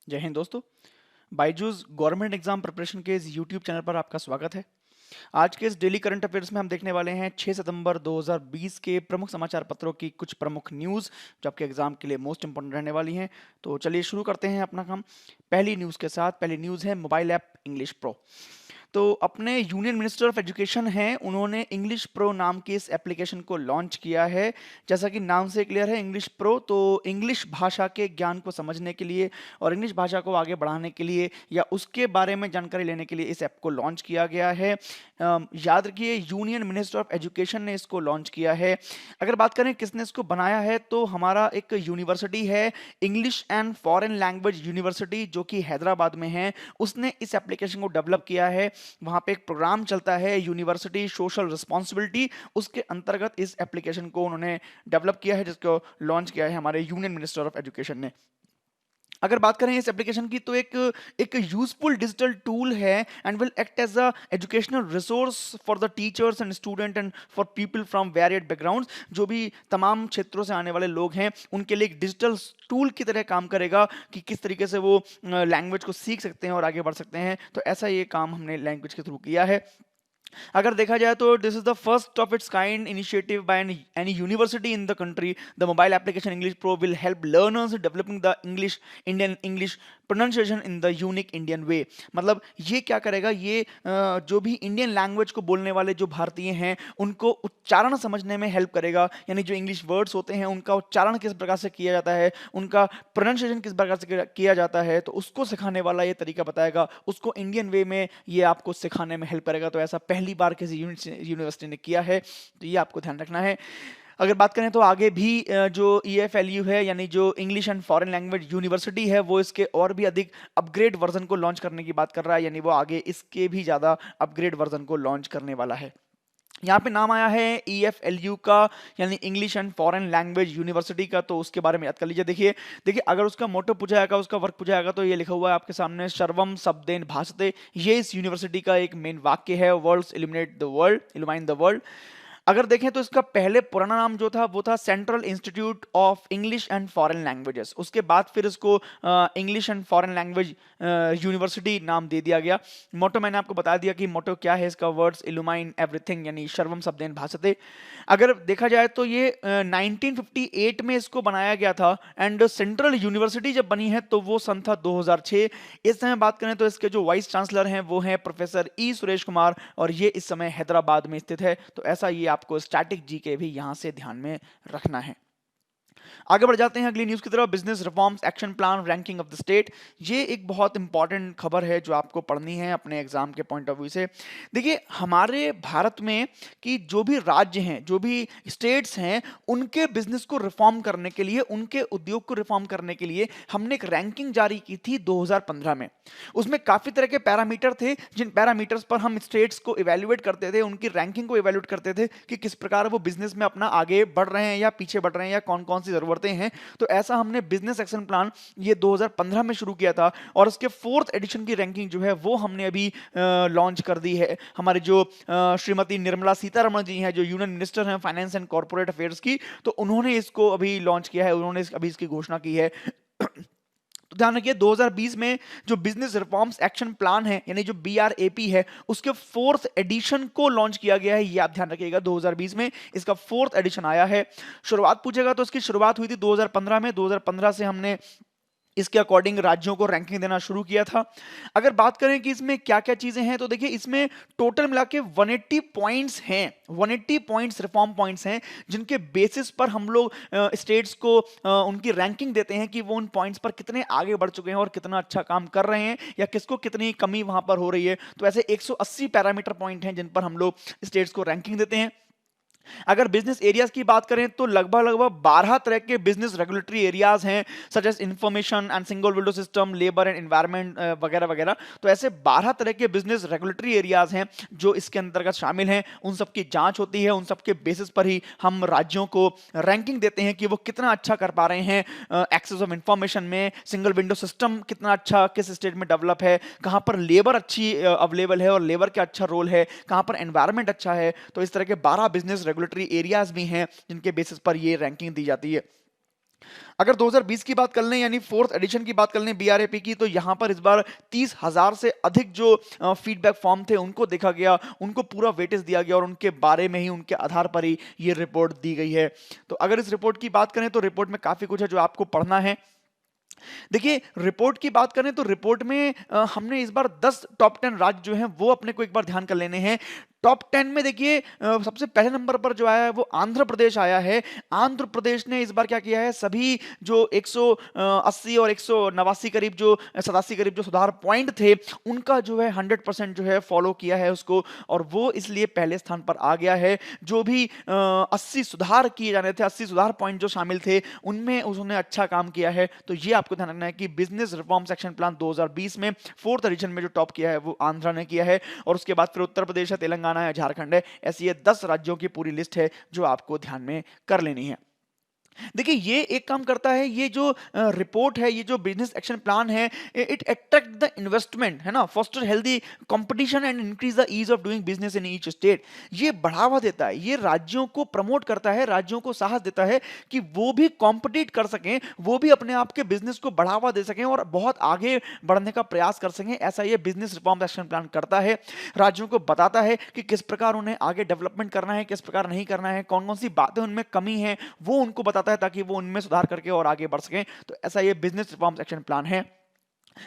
जय हिंद दोस्तों। Byju's government exam preparation के इस यूट्यूब चैनल पर आपका स्वागत है। आज के इस डेली करंट अफेयर्स में हम देखने वाले हैं 6 सितंबर 2020 के प्रमुख समाचार पत्रों की कुछ प्रमुख न्यूज़ जो आपके एग्जाम के लिए मोस्ट इंपॉर्टेंट रहने वाली हैं। तो चलिए शुरू करते हैं अपना काम पहली न्यूज़ के साथ। पहली न्यूज़ है मोबाइल ऐप इंग्लिश प्रो। तो अपने यूनियन मिनिस्टर ऑफ एजुकेशन हैं, उन्होंने इंग्लिश प्रो नाम की इस एप्लीकेशन को लॉन्च किया है। जैसा कि नाम से क्लियर है इंग्लिश प्रो, तो इंग्लिश भाषा के ज्ञान को समझने के लिए और इंग्लिश भाषा को आगे बढ़ाने के लिए या उसके बारे में जानकारी लेने के लिए इस ऐप को लॉन्च किया गया है। याद रखिए यूनियन मिनिस्टर ऑफ एजुकेशन ने इसको लॉन्च किया है। अगर बात करें किसने इसको बनाया है, तो हमारा एक यूनिवर्सिटी है English and foreign language university जो कि हैदराबाद में है, उसने इस एप्लीकेशन को डेवलप किया है। वहाँ पे एक प्रोग्राम चलता है यूनिवर्सिटी सोशल रिस्पॉन्सिबिलिटी, उसके अंतर्गत इस एप्लीकेशन को उन्होंने डेवलप किया है, जिसको लॉन्च किया है हमारे यूनियन मिनिस्टर ऑफ एजुकेशन ने। अगर बात करें इस एप्लीकेशन की, तो एक यूजफुल डिजिटल टूल है and will act as a educational resource for the teachers and student and for people from varied backgrounds. जो भी तमाम क्षेत्रों से आने वाले लोग हैं उनके लिए एक डिजिटल टूल की तरह काम करेगा कि किस तरीके से वो लैंग्वेज को सीख सकते हैं और आगे बढ़ सकते हैं। तो ऐसा ये काम हमने लैंग्वेज के थ्रू किया है। अगर देखा जाए तो this is the first of its kind initiative by any university in the country. The mobile application English pro will help learners developing the English Indian English pronunciation in the unique Indian way. मतलब ये क्या करेगा, ये जो भी Indian language को बोलने वाले जो भारतीय हैं उनको उच्चारण समझने में हेल्प करेगा। यानी जो इंग्लिश वर्ड्स होते हैं उनका उच्चारण किस प्रकार से किया जाता है, उनका प्रोनाउंसिएशन किस प्रकार से किया जाता है, तो उसको सिखाने वाला ये तरीका बताएगा, उसको इंडियन वे में ये आपको सिखाने में हेल्प करेगा। तो ऐसा पहली बार किसी यूनिवर्सिटी ने किया है, तो ये आपको ध्यान रखना है। अगर बात करें तो आगे भी जो EFLU है यानी जो English and foreign language university है, वो इसके और भी अधिक अपग्रेड वर्जन को लॉन्च करने की बात कर रहा है। यानी वो आगे इसके भी ज़्यादा अपग्रेड वर्जन को लॉन्च करने वाला है। यहाँ पे नाम आया है EFLU का, यानी English and foreign language university का, तो उसके बारे में याद कर लीजिए। देखिए देखिए अगर उसका मोटो पूछा जाएगा, उसका वर्क पूछा जाएगा, तो ये लिखा हुआ है आपके सामने, सर्वम शब्देन भाषते। ये इस यूनिवर्सिटी का एक मेन वाक्य है, worlds illuminate the world, illumine the world. अगर देखें तो इसका पहले पुराना नाम जो था वो था central institute of English and foreign languages. उसके बाद फिर इसको English and foreign language university नाम दे दिया गया। मोटो मैंने आपको बता दिया कि मोटो क्या है इसका, वर्ड्स इल्यूमाइन एवरीथिंग, यानी सर्वम शब्देन भाषते। अगर देखा जाए तो ये 1958 में इसको बनाया गया था एंड सेंट्रल यूनिवर्सिटी जब बनी है तो वो सन था 2006। इस समय बात करें तो इसके जो वाइस चांसलर हैं वो हैं प्रोफेसर सुरेश कुमार, और ये इस समय हैदराबाद में स्थित है। तो ऐसा ये आपको स्टैटिक जीके भी यहां से ध्यान में रखना है। आगे बढ़ जाते हैं अगली न्यूज की तरफ, business reforms action plan ranking of the state. ये एक बहुत इंपॉर्टेंट खबर है जो आपको पढ़नी है अपने एग्जाम के पॉइंट ऑफ व्यू से। देखिए हमारे भारत में कि जो भी राज्य हैं, जो भी स्टेट्स हैं, उनके बिजनेस को रिफॉर्म करने के लिए, उनके उद्योग को रिफॉर्म करने के लिए हमने एक रैंकिंग जारी की थी 2015 में। उसमें काफी तरह के पैरामीटर थे, जिन पैरामीटर्स पर हम स्टेट्स को इवेल्युएट करते थे, उनकी रैंकिंग को इवेल्युएट करते थे कि किस प्रकार वो बिजनेस में अपना आगे बढ़ रहे हैं या पीछे बढ़ रहे हैं या कौन कौन सी जरूरतें हैं। तो ऐसा हमने बिजनेस एक्शन प्लान ये 2015 में शुरू किया था, और उसके 4th एडिशन की रैंकिंग जो है वो हमने अभी लॉन्च कर दी है। हमारे जो श्रीमती निर्मला सीतारमण जी हैं, जो यूनियन मिनिस्टर हैं फाइनेंस एंड कॉर्पोरेट अफेयर्स की, तो उन्होंने इसको अभी लॉन्च किया है, उन्होंने अभी इसकी घोषणा की है। तो ध्यान रखिए 2020 में जो बिजनेस रिफॉर्म्स एक्शन प्लान है यानी जो BRAP है, उसके 4th एडिशन को लॉन्च किया गया है। ये आप ध्यान रखिएगा 2020 में इसका 4th एडिशन आया है। शुरुआत पूछेगा तो इसकी शुरुआत हुई थी 2015 में। 2015 से हमने इसके अकॉर्डिंग राज्यों को रैंकिंग देना शुरू किया था। अगर बात करें कि इसमें क्या क्या चीजें हैं, तो देखिए इसमें टोटल मिला के 180 पॉइंट्स हैं, 180 पॉइंट्स रिफॉर्म पॉइंट्स हैं, जिनके बेसिस पर हम लोग स्टेट्स को उनकी रैंकिंग देते हैं कि वो उन पॉइंट्स पर कितने आगे बढ़ चुके हैं और कितना अच्छा काम कर रहे हैं, या किसको कितनी कमी वहां पर हो रही है। तो ऐसे 180 पैरामीटर पॉइंट हैं जिन पर हम लोग स्टेट्स को रैंकिंग देते हैं। अगर बिजनेस एरियाज की बात करें तो लगभग लगभग 12 तरह के बिजनेस रेगुलेटरी एरियाज हैं, such as information and single window system, labour and environment वगैरह वगैरह। तो ऐसे 12 तरह के बिजनेस रेगुलेटरी एरियाज हैं जो इसके अंतर्गत शामिल हैं। उन सब की जांच होती है, उन सब के बेसिस पर ही हम राज्यों को रैंकिंग देते हैं कि वो कितना अच्छा कर पा रहे हैं एक्सेस ऑफ इंफॉर्मेशन में, सिंगल विंडो सिस्टम कितना अच्छा किस स्टेट में डेवलप है, कहाँ पर लेबर अच्छी अवेलेबल है और लेबर का अच्छा रोल है, कहाँ पर एनवायरनमेंट अच्छा है। तो इस तरह के 12 बिजनेस रेगुलेटरी एरियाज भी हैं जिनके बेसिस पर ये रैंकिंग दी जाती है। अगर 2020 की बात कर लें यानी फोर्थ एडिशन की बात कर लें बीआरएपी की, तो यहाँ पर इस बार 30,000 से अधिक जो फीडबैक फॉर्म थे उनको देखा गया, उनको पूरा वेटेज दिया गया और उनके बारे में ही, उनके आधार पर ही ये रिपोर्ट दी गई है। तो अगर इस रिपोर्ट की बात करें तो रिपोर्ट में काफ़ी कुछ है जो आपको पढ़ना है। देखिए, रिपोर्ट की बात करें तो रिपोर्ट में हमने इस बार 10 टॉप 10 राज्य जो हैं वो अपने को एक बार ध्यान कर लेने हैं। टॉप 10 में देखिए सबसे पहले नंबर पर जो आया है वो आंध्र प्रदेश आया है। आंध्र प्रदेश ने इस बार क्या किया है, सभी जो 180 और 189 करीब जो 87 करीब जो सुधार पॉइंट थे उनका जो है 100% जो है फॉलो किया है उसको, और वो इसलिए पहले स्थान पर आ गया है। जो भी 80 सुधार किए जाने थे, 80 सुधार पॉइंट जो शामिल थे उनमें उन्होंने अच्छा काम किया है। तो ये आपको ध्यान रखना है कि बिजनेस रिफॉर्म्स एक्शन प्लान 2020 में फोर्थ एडिशन में जो टॉप किया है वो आंध्रा ने किया है, और उसके बाद फिर उत्तर प्रदेश है, तेलंगाना है, झारखंड है। ऐसी ये 10 राज्यों की पूरी लिस्ट है जो आपको ध्यान में कर लेनी है। देखिए, ये एक काम करता है, ये जो रिपोर्ट है, ये जो बिजनेस एक्शन प्लान है, इट अट्रैक्ट द इन्वेस्टमेंट, है ना, foster healthy competition and increase the ease of doing business in each state. ये बढ़ावा देता है, ये राज्यों को प्रमोट करता है, राज्यों को साहस देता है कि वो भी कॉम्पिटिट कर सकें, वो भी अपने आप के बिजनेस को बढ़ावा दे सकें और बहुत आगे बढ़ने का प्रयास कर सकें। ऐसा ये बिजनेस रिफॉर्म एक्शन प्लान करता है, राज्यों को बताता है कि किस प्रकार उन्हें आगे डेवलपमेंट करना है, किस प्रकार नहीं करना है, कौन कौन सी बातें उनमें कमी है वो उनको बताता है ताकि वो उनमें सुधार करके और आगे बढ़ सकें। तो ऐसा ये बिजनेस रिफॉर्म्स एक्शन प्लान है।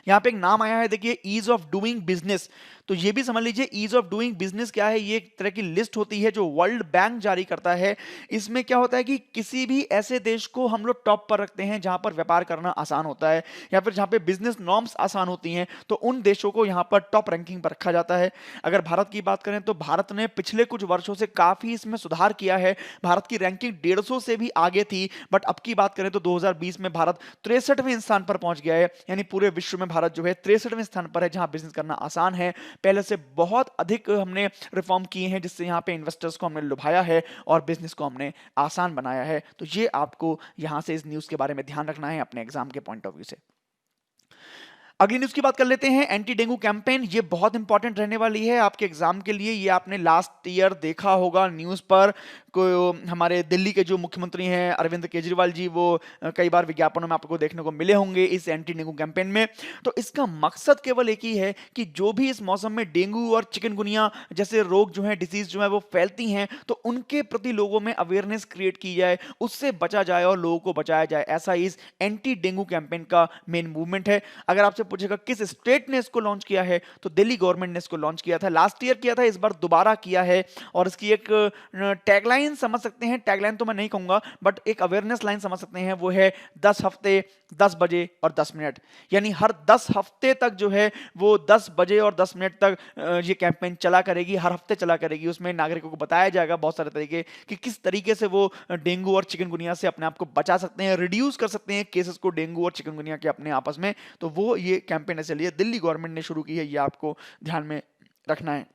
यहां पे एक नाम आया है, देखिए, ईज ऑफ डूइंग बिजनेस। तो ये भी समझ लीजिए ईज ऑफ डूइंग बिजनेस क्या है। ये एक तरह की लिस्ट होती है जो वर्ल्ड बैंक जारी करता है। इसमें क्या होता है कि किसी भी ऐसे देश को हम लोग टॉप पर रखते हैं जहां पर व्यापार करना आसान होता है या फिर जहां पे बिजनेस नॉर्म्स आसान होती हैं, तो उन देशों को यहां पर टॉप रैंकिंग पर रखा जाता है। अगर भारत की बात करें तो भारत ने पिछले कुछ वर्षों से काफी इसमें सुधार किया है। भारत की रैंकिंग 150 से भी आगे थी, बट अब की बात करें तो 2020 में भारत 63वें स्थान पर पहुंच गया है। यानी पूरे विश्व में भारत जो है 63वें स्थान पर है जहां बिजनेस करना आसान है। पहले से बहुत अधिक हमने रिफॉर्म किए हैं जिससे यहां पे इन्वेस्टर्स को हमने लुभाया है और बिजनेस को हमने आसान बनाया है। तो ये आपको यहां से इस न्यूज़ के बारे में ध्यान रखना है अपने एग्जाम के पॉइंट ऑफ व्यू से। अगली न्यूज़ की बात कर लेते हैं, एंटी डेंगू कैंपेन। ये बहुत इंपॉर्टेंट रहने वाली है आपके एग्जाम के लिए। ये आपने लास्ट ईयर देखा होगा न्यूज़ पर, को हमारे दिल्ली के जो मुख्यमंत्री हैं अरविंद केजरीवाल जी, वो कई बार विज्ञापनों में आपको देखने को मिले होंगे इस एंटी डेंगू कैंपेन में। तो इसका मकसद केवल एक ही है कि जो भी इस मौसम में डेंगू और चिकनगुनिया जैसे रोग जो हैं, डिसीज जो है वो फैलती हैं, तो उनके प्रति लोगों में अवेयरनेस क्रिएट की जाए, उससे बचा जाए और लोगों को बचाया जाए। ऐसा इस एंटी डेंगू कैंपेन का मेन मूवमेंट है। अगर आपसे पूछेगा किस स्टेट ने इसको लॉन्च किया है, तो दिल्ली गवर्नमेंट ने इसको लॉन्च किया था। लास्ट ईयर किया था, इस बार दोबारा किया है। और इसकी एक टैगलाइन समझ सकते हैं, टैगलाइन तो मैं नहीं कहूंगा बट एक अवेयरनेस लाइन समझ सकते हैं, वो है 10 हफ्ते 10 बजे और 10 मिनट। यानी हर 10 हफ्ते तक जो है वो 10 बजे और 10 मिनट तक ये कैंपेन चला करेगी, हर हफ्ते चला करेगी। उसमें नागरिकों को बताया जाएगा बहुत सारे तरीके कि किस तरीके से वो डेंगू और चिकनगुनिया से अपने आप को बचा सकते हैं, रिड्यूस कर सकते हैं केसेस को डेंगू और चिकनगुनिया के अपने आपस में। तो वो ये कैंपेन ऐसे लिए दिल्ली गवर्नमेंट ने शुरू की है, ये आपको ध्यान में रखना है।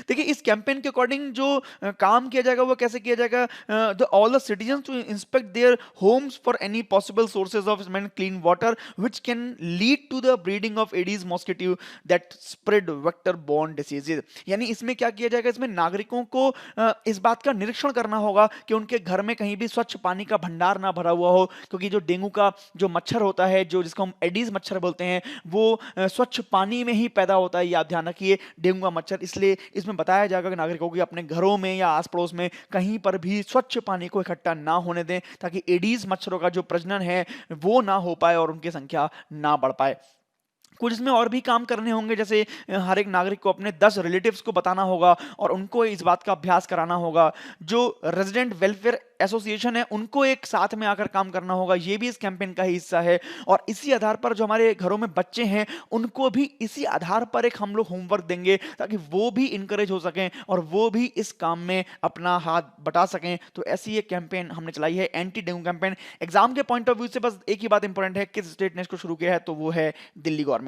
देखिए, इस कैंपेन के अकॉर्डिंग जो काम किया जाएगा वो कैसे किया जाएगा, the all the citizens to inspect their homes for any possible sources of clean water which can lead to the breeding of Aedes mosquito that spread vector borne diseases. यानी इसमें क्या किया जाएगा, इसमें नागरिकों को इस बात का निरीक्षण करना होगा कि उनके घर में कहीं भी स्वच्छ पानी का भंडार ना भरा हुआ हो, क्योंकि जो डेंगू का जो मच्छर होता है, जो जिसको हम एडीज मच्छर बोलते हैं, वो स्वच्छ पानी में ही पैदा होता है। ये आप ध्यान रखिए, डेंगू का मच्छर। इसलिए इसमें बताया जाएगा कि नागरिकों को अपने घरों में या आस पड़ोस में कहीं पर भी स्वच्छ पानी को इकट्ठा ना होने दें, ताकि एडीज मच्छरों का जो प्रजनन है वो ना हो पाए और उनकी संख्या ना बढ़ पाए। कुछ इसमें और भी काम करने होंगे, जैसे हर एक नागरिक को अपने 10 रिलेटिव्स को बताना होगा और उनको इस बात का अभ्यास कराना होगा। जो रेजिडेंट वेलफेयर एसोसिएशन है उनको एक साथ में आकर काम करना होगा, ये भी इस कैंपेन का ही हिस्सा है। और इसी आधार पर जो हमारे घरों में बच्चे हैं उनको भी इसी आधार पर एक हम लोग होमवर्क देंगे, ताकि वो भी इंकरेज हो सकें और वो भी इस काम में अपना हाथ बटा सकें। तो ऐसी एक कैंपेन हमने चलाई है, एंटी डेंगू कैंपेन। एग्जाम के पॉइंट ऑफ व्यू से बस एक ही बात इंपॉर्टेंट है, किस स्टेट ने इसको शुरू किया है, तो वो है दिल्ली गवर्नमेंट।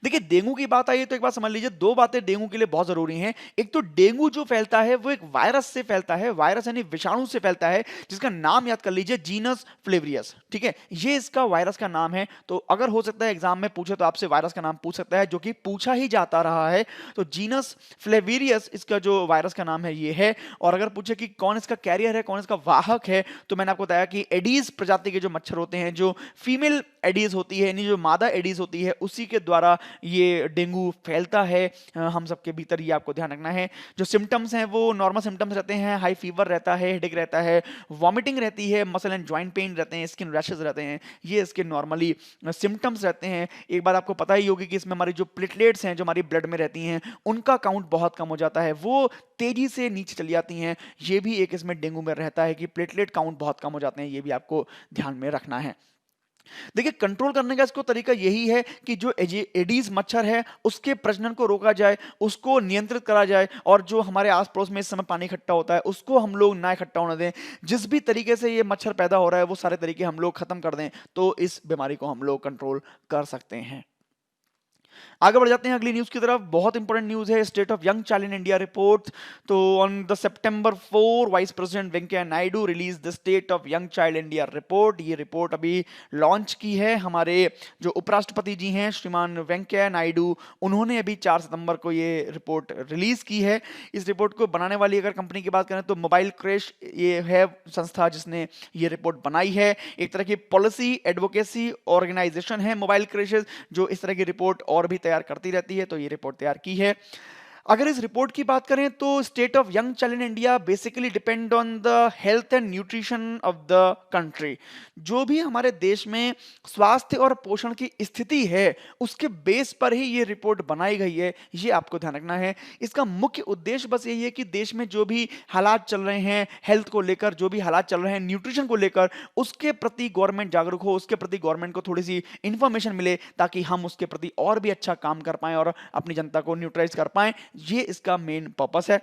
देखिए डेंगू की बात आई है तो एक बात समझ लीजिए, दो बातें डेंगू के लिए बहुत जरूरी हैं। एक तो डेंगू जो फैलता है वो एक वायरस से फैलता है, वायरस यानी विषाणु से फैलता है, जिसका नाम याद कर लीजिए, जीनस फ्लेवियरियस। ठीक है, ये इसका वायरस का नाम है। तो अगर हो सकता है एग्जाम में पूछे तो आपसे वायरस का नाम पूछ सकता है, जो कि पूछा ही जाता रहा है। तो जीनस फ्लेवियरियस इसका जो वायरस का नाम है ये है। और अगर पूछे कि कौन इसका कैरियर है, कौन इसका वाहक है, तो मैंने आपको बताया कि एडीज प्रजाति के जो मच्छर होते हैं, जो फीमेल एडीज होती है, यानी जो मादा एडीज होती है, उसी के द्वारा ये डेंगू फैलता है हम सबके भीतर। ये आपको ध्यान रखना है। जो सिम्टम्स हैं वो नॉर्मल सिम्टम्स रहते हैं, हाई फीवर रहता है, हेडेक रहता है, वॉमिटिंग रहती है, मसल एंड जॉइंट पेन रहते हैं, स्किन रैशेस रहते हैं, ये इसके नॉर्मली सिम्टम्स रहते हैं। एक बात आपको पता ही होगी कि इसमें हमारी जो प्लेटलेट्स हैं, जो हमारी ब्लड में रहती हैं, उनका काउंट बहुत कम हो जाता है, वो तेजी से नीचे चली जाती हैं। ये भी एक इसमें डेंगू में रहता है कि प्लेटलेट काउंट बहुत कम हो जाते हैं, ये भी आपको ध्यान में रखना है। देखिए कंट्रोल करने का इसको तरीका यही है कि जो एडीज मच्छर है उसके प्रजनन को रोका जाए, उसको नियंत्रित करा जाए, और जो हमारे आस पड़ोस में इस समय पानी इकट्ठा होता है उसको हम लोग ना इकट्ठा होने दें। जिस भी तरीके से ये मच्छर पैदा हो रहा है वो सारे तरीके हम लोग खत्म कर दें, तो इस बीमारी को हम लोग कंट्रोल कर सकते हैं। आगे बढ़ जाते हैं अगली न्यूज की तरफ। बहुत इंपॉर्टेंट न्यूज है, state of young child in India report. तो on the September 4 vice president Venkaiah Naidu release the state of young child India report. ये रिपोर्ट अभी लॉन्च की है हमारे जो उपराष्ट्रपति जी हैं श्रीमान वेंकैया नायडू, उन्होंने अभी 4 सितंबर को ये रिपोर्ट रिलीज की है। इस रिपोर्ट को बनाने वाली अगर कंपनी की बात करें तो मोबाइल क्रैश ये है संस्था जिसने ये रिपोर्ट बनाई है। एक तरह की पॉलिसी एडवोकेसी ऑर्गेनाइजेशन है मोबाइल क्रैशेस, जो इस तरह की रिपोर्ट और भी तैयार करती रहती है। तो ये रिपोर्ट तैयार की है। अगर इस रिपोर्ट की बात करें तो state of young child in India basically depend on the health and nutrition of the country. जो भी हमारे देश में स्वास्थ्य और पोषण की स्थिति है उसके बेस पर ही ये रिपोर्ट बनाई गई है, ये आपको ध्यान रखना है। इसका मुख्य उद्देश्य बस यही है कि देश में जो भी हालात चल रहे हैं हेल्थ को लेकर, जो भी हालात चल रहे हैं न्यूट्रिशन को लेकर, उसके प्रति गवर्नमेंट जागरूक हो, उसके प्रति गवर्नमेंट को थोड़ी सी इंफॉर्मेशन मिले, ताकि हम उसके प्रति और भी अच्छा काम कर पाएं और अपनी जनता को न्यूट्रलाइज कर पाएं। ये इसका मेन पर्पस है।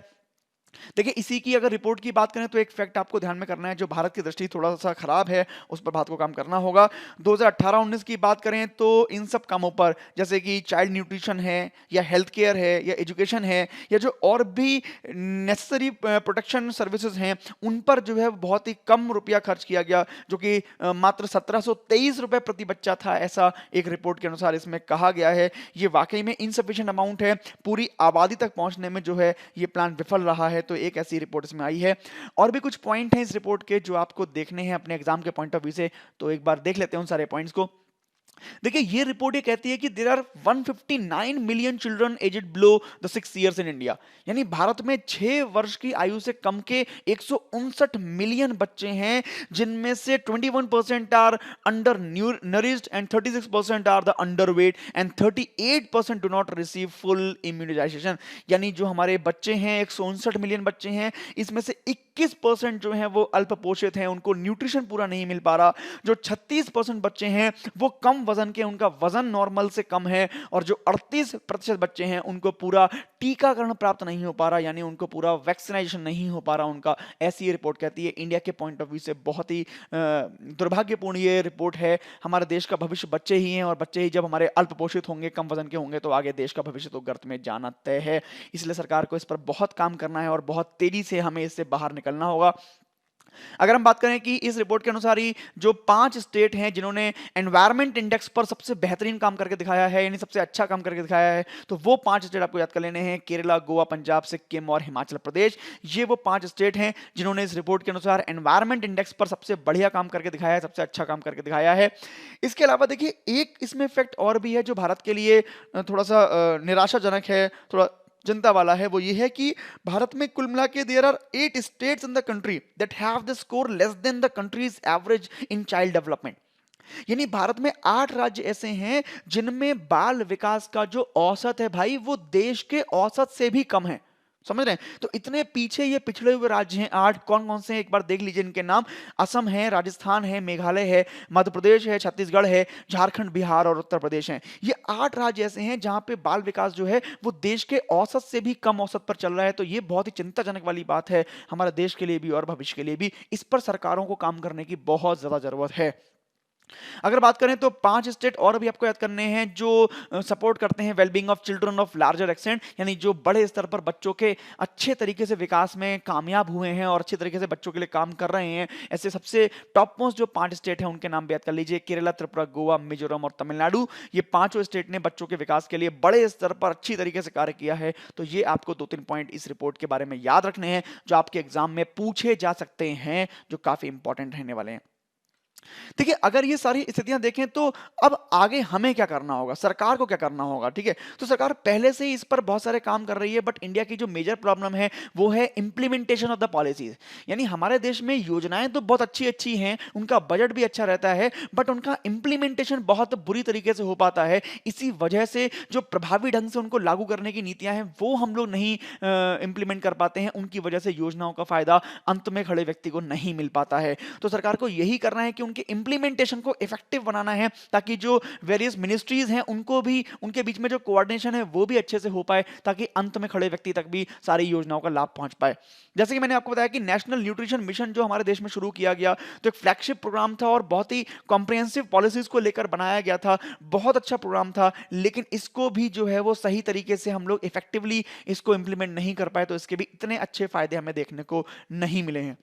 देखिए इसी की अगर रिपोर्ट की बात करें तो एक फैक्ट आपको ध्यान में करना है, जो भारत की दृष्टि थोड़ा सा खराब है उस पर भारत को काम करना होगा। 2018-19 की बात करें तो इन सब कामों पर, जैसे कि चाइल्ड न्यूट्रिशन है या हेल्थ केयर है या एजुकेशन है या जो और भी नेसेसरी प्रोटेक्शन सर्विसेज हैं, उन पर जो है बहुत ही कम रुपया खर्च किया गया, जो कि मात्र 1723 रुपए प्रति बच्चा था, ऐसा एक रिपोर्ट के अनुसार इसमें कहा गया है। ये वाकई में इनसफिशिएंट अमाउंट है, पूरी आबादी तक पहुंचने में जो है ये प्लान विफल रहा है। तो एक ऐसी रिपोर्ट इसमें आई है। और भी कुछ पॉइंट हैं इस रिपोर्ट के जो आपको देखने हैं अपने एग्जाम के पॉइंट ऑफ व्यू से, तो एक बार देख लेते हैं उन सारे पॉइंट्स को। देखिए ये रिपोर्ट ये कहती है कि there are 159 million children aged below the 6 years in India. यानी भारत में 6 वर्ष की आयु से कम के 159 मिलियन बच्चे हैं, जिनमें से 21% are undernourished and 36% are the underweight and 38% do not receive full immunisation. यानी जो हमारे बच्चे हैं 159 मिलियन बच्चे हैं, इसमें से 21% जो हैं वो अल्पपोषित हैं, उनको न्यूट्रिशन पूरा नहीं मिल पा रहा। जो 36% बच्चे हैं वो कम वजन के, उनका वजन नॉर्मल से कम है। और जो 38% बच्चे हैं उनको पूरा टीकाकरण प्राप्त नहीं हो पा रहा, यानी उनको पूरा वैक्सीनेशन नहीं हो पा रहा उनका, ऐसी ये रिपोर्ट कहती है। इंडिया के पॉइंट ऑफ व्यू से बहुत ही दुर्भाग्यपूर्ण ये रिपोर्ट है। हमारे देश का भविष्य बच्चे ही हैं, और बच्चे ही जब हमारे अल्पपोषित होंगे, कम वजन के होंगे, तो आगे देश का भविष्य तो गर्त में जाना तय है। इसलिए सरकार को इस पर बहुत काम करना है और बहुत तेजी से हमें इससे बाहर निकलना होगा। अगर हम बात करें कि इस रिपोर्ट के अनुसार ही जो 5 स्टेट हैं जिन्होंने एनवायरमेंट इंडेक्स पर सबसे बेहतरीन काम करके दिखाया है, यानी सबसे अच्छा काम करके दिखाया है, तो वो 5 स्टेट आपको याद कर लेने हैं: केरला, गोवा, पंजाब, सिक्किम और हिमाचल प्रदेश। ये वो 5 स्टेट हैं जिन्होंने इस रिपोर्ट के अनुसार एनवायरमेंट इंडेक्स पर सबसे बढ़िया काम करके दिखाया है, सबसे अच्छा काम करके दिखाया है। इसके अलावा देखिए एक इसमें फैक्ट और भी है जो भारत के लिए थोड़ा सा निराशाजनक है, थोड़ा जनता वाला है। वो ये है कि भारत में कुल मिला के there are 8 states in the country that have the score less than the country's average in child development. यानी भारत में 8 राज्य ऐसे हैं जिनमें बाल विकास का जो औसत है भाई, वो देश के औसत से भी कम है। समझ रहे हैं? तो इतने पीछे ये पिछड़े हुए राज्य हैं 8। कौन कौन से हैं एक बार देख लीजिए इनके नाम: असम है, राजस्थान है, मेघालय है, मध्य प्रदेश है, छत्तीसगढ़ है, झारखंड, बिहार और उत्तर प्रदेश हैं। ये 8 राज्य ऐसे हैं जहां पे बाल विकास जो है वो देश के औसत से भी कम औसत पर चल रहा है। तो ये बहुत ही चिंताजनक वाली बात है हमारे देश के लिए भी और भविष्य के लिए भी। इस पर सरकारों को काम करने की बहुत ज्यादा जरूरत है। अगर बात करें तो 5 स्टेट और भी आपको याद करने हैं जो सपोर्ट करते हैं wellbeing of children of larger extent, यानी जो बड़े स्तर पर बच्चों के अच्छे तरीके से विकास में कामयाब हुए हैं और अच्छे तरीके से बच्चों के लिए काम कर रहे हैं। ऐसे सबसे टॉप मोस्ट जो 5 स्टेट हैं उनके नाम भी याद कर लीजिए, केरला, त्रिपुरा, गोवा, मिजोरम और तमिलनाडु। ये पांचों स्टेट ने बच्चों के विकास के लिए बड़े स्तर पर अच्छी तरीके से कार्य किया है। तो ये आपको 2-3 पॉइंट इस रिपोर्ट के बारे में याद रखने हैं जो आपके एग्जाम में पूछे जा सकते हैं, जो काफी इंपॉर्टेंट रहने वाले हैं। देखिए, अगर ये सारी स्थितियां देखें तो अब आगे हमें क्या करना होगा, सरकार को क्या करना होगा, ठीक है। तो सरकार पहले से ही इस पर बहुत सारे काम कर रही है, बट इंडिया की जो मेजर प्रॉब्लम है वो है इंप्लीमेंटेशन ऑफ द पॉलिसीज। यानी हमारे देश में योजनाएं तो बहुत अच्छी अच्छी हैं, उनका बजट भी अच्छा रहता है, बट उनका इंप्लीमेंटेशन बहुत बुरी तरीके से हो पाता है। इसी वजह से जो प्रभावी ढंग से उनको लागू करने की नीतियां हैं वो हम लोग नहीं इंप्लीमेंट कर पाते हैं। उनकी वजह से योजनाओं का फायदा अंत में खड़े व्यक्ति को नहीं मिल पाता है। तो सरकार को यही करना है कि उनके इंप्लीमेंटेशन को इफेक्टिव बनाना है, ताकि जो वेरियस मिनिस्ट्रीज हैं उनको भी, उनके बीच में जो कोऑर्डिनेशन है वो भी अच्छे से हो पाए, ताकि अंत में खड़े व्यक्ति तक भी सारी योजनाओं का लाभ पहुंच पाए। जैसे कि मैंने आपको बताया कि नेशनल न्यूट्रिशन मिशन जो हमारे देश में शुरू किया गया, तो एक फ्लैगशिप प्रोग्राम था और बहुत ही कॉम्प्रिहेंसिव पॉलिसीज को लेकर बनाया गया था। बहुत अच्छा प्रोग्राम था, लेकिन इसको भी जो है वो सही तरीके से हम लोग इफेक्टिवली इसको इंप्लीमेंट नहीं कर पाए, तो इसके भी इतने अच्छे फायदे हमें देखने को नहीं मिले हैं।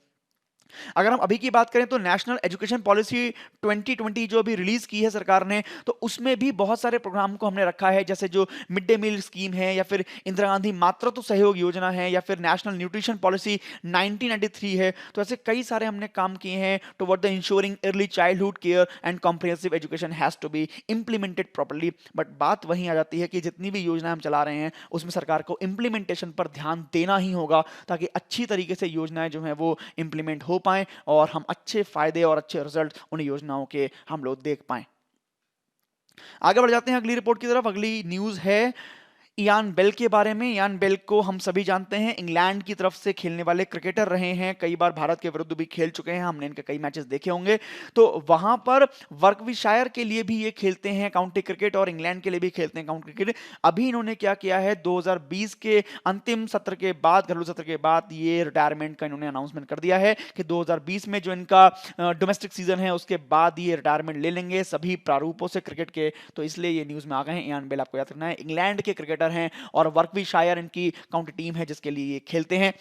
अगर हम अभी की बात करें तो नेशनल एजुकेशन पॉलिसी 2020 जो अभी रिलीज की है सरकार ने, तो उसमें भी बहुत सारे प्रोग्राम को हमने रखा है, जैसे जो मिड डे मील स्कीम है, या फिर इंदिरा गांधी मातृत्व सहयोग योजना है, या फिर नेशनल न्यूट्रिशन पॉलिसी 1993 है। तो ऐसे कई सारे हमने काम किए हैं toward the ensuring early childhood care and comprehensive education has to be implemented properly. But बात वहीं आ जाती है कि जितनी भी योजना हम चला रहे हैं उसमें सरकार को इंप्लीमेंटेशन पर ध्यान देना ही होगा, ताकि अच्छी तरीके से योजनाएं जो हैं वो इंप्लीमेंट हो पाएं और हम अच्छे फायदे और अच्छे रिजल्ट उन योजनाओं के हम लोग देख पाएं। आगे बढ़ जाते हैं अगली रिपोर्ट की तरफ। अगली न्यूज है इयान बेल के बारे में। इयान बेल को हम सभी जानते हैं, इंग्लैंड की तरफ से खेलने वाले क्रिकेटर रहे हैं, कई बार भारत के विरुद्ध भी खेल चुके हैं, हमने इनके कई मैचेस देखे होंगे। तो वहां पर वर्कविशायर के लिए भी ये खेलते हैं काउंटी क्रिकेट, और इंग्लैंड के लिए भी खेलते हैं काउंटी क्रिकेट। अभी इन्होंने क्या किया है, 2020 के अंतिम सत्र के बाद, घरेलू सत्र के बाद, ये रिटायरमेंट का इन्होंने अनाउंसमेंट कर दिया है कि 2020 में जो इनका डोमेस्टिक सीजन है उसके बाद ये रिटायरमेंट ले लेंगे सभी प्रारूपों से क्रिकेट के। तो इसलिए ये न्यूज में आ गए हैं। इयान बेल आपको याद रखना है, इंग्लैंड के क्रिकेटर हैं और वर्कविशायर इनकी काउंटी टीम है जिसके लिए ये खेलते हैं।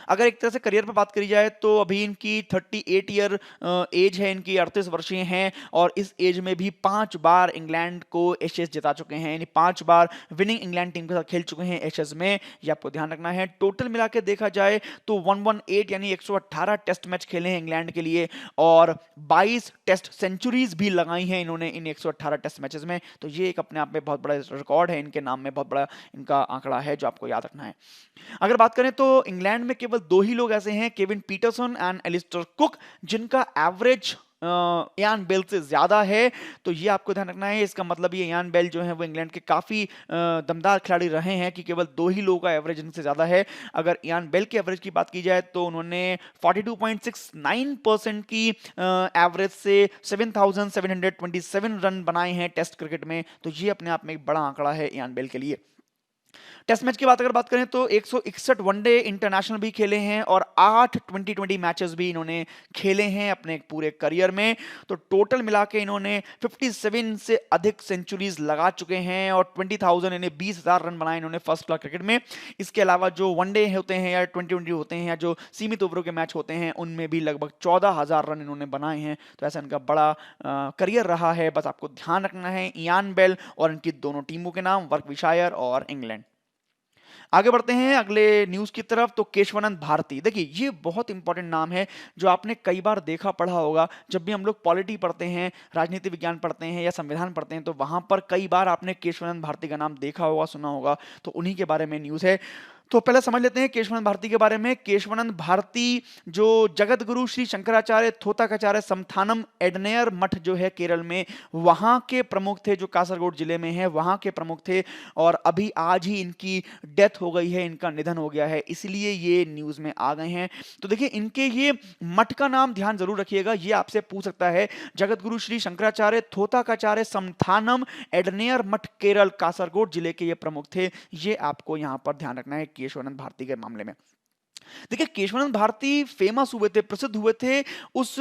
अगर एक तरह से करियर पे बात करी जाए तो अभी इनकी 38 ईयर एज है, इनकी 38 वर्षीय हैं, और इस एज में भी 5 बार इंग्लैंड को एशेज जिता चुके हैं, यानी 5 बार विनिंग इंग्लैंड टीम के साथ खेल चुके हैं एशेज में। ये आपको ध्यान रखना है। टोटल मिला के देखा जाए तो 118 यानी 118 टेस्ट मैच खेले हैं इंग्लैंड के लिए, और 22 टेस्ट सेंचुरीज भी लगाई हैं इन्होंने इन 118 टेस्ट मैचेस में। तो ये एक अपने आप में बहुत बड़ा रिकॉर्ड है, इनके नाम में बहुत बड़ा इनका आंकड़ा है जो आपको याद रखना है। अगर बात करें तो इंग्लैंड में केवल 2 ही लोग ऐसे हैं, Kevin Pietersen and Alastair Cook, जिनका एवरेज इयान बेल से ज्यादा है। तो ये आपको ध्यान रखना है। इसका मतलब ये इयान बेल जो है वो इंग्लैंड के काफी दमदार खिलाड़ी रहे हैं कि केवल 2 ही लोगों का एवरेज इनसे ज्यादा है। अगर इयान बेल के एवरेज की बात की जाए तो उन्होंने 42.69% की एवरेज से 7,727 रन बनाए हैं टेस्ट क्रिकेट में। तो ये अपने आप में एक बड़ा आंकड़ा है इयान बेल के लिए। टेस्ट मैच की बात करें तो 161 वनडे इंटरनेशनल भी खेले हैं और 8 2020 मैचेस भी इन्होंने खेले हैं अपने पूरे करियर में। तो टोटल मिला के इन्होंने 57 से अधिक सेंचुरीज लगा चुके हैं और 20,000 यानी 20,000 रन बनाए इन्होंने फर्स्ट क्लास क्रिकेट में। इसके अलावा जो वनडे होते हैं या 2020 होते हैं या जो सीमित ओवरों के मैच होते हैं उनमें भी लगभग 14,000 रन इन्होंने बनाए हैं। तो ऐसा इनका बड़ा करियर रहा है। बस आपको ध्यान रखना है इयान बेल और इनकी दोनों टीमों के नाम, वर्कविशायर और इंग्लैंड। आगे बढ़ते हैं अगले न्यूज की तरफ। तो केशवानंद भारती, देखिए ये बहुत इंपॉर्टेंट नाम है जो आपने कई बार देखा पढ़ा होगा। जब भी हम लोग पॉलिटी पढ़ते हैं, राजनीति विज्ञान पढ़ते हैं या संविधान पढ़ते हैं, तो वहां पर कई बार आपने केशवानंद भारती का नाम देखा होगा, सुना होगा। तो उन्हीं के बारे में न्यूज है। तो पहले समझ लेते हैं केशवानंद भारती के बारे में। केशवानंद भारती जो जगत गुरु श्री शंकराचार्य थोताकाचार्य समथानम एडनेयर मठ जो है केरल में, वहां के प्रमुख थे, जो कासरगोड जिले में है, वहां के प्रमुख थे। और अभी आज ही इनकी डेथ हो गई है, इनका निधन हो गया है, इसलिए ये न्यूज में आ गए हैं। तो देखिए इनके ये मठ का नाम ध्यान जरूर रखिएगा, ये आपसे पूछ सकता है। जगत गुरु श्री शंकराचार्य थोताकाचार्य समथानम एडनेयर मठ केरल कासरगोड जिले के ये प्रमुख थे। ये आपको यहां पर ध्यान रखना है केशवानंद भारती के मामले में। देखिए केशवानंद भारती फेमस हुए थे, प्रसिद्ध हुए थे उस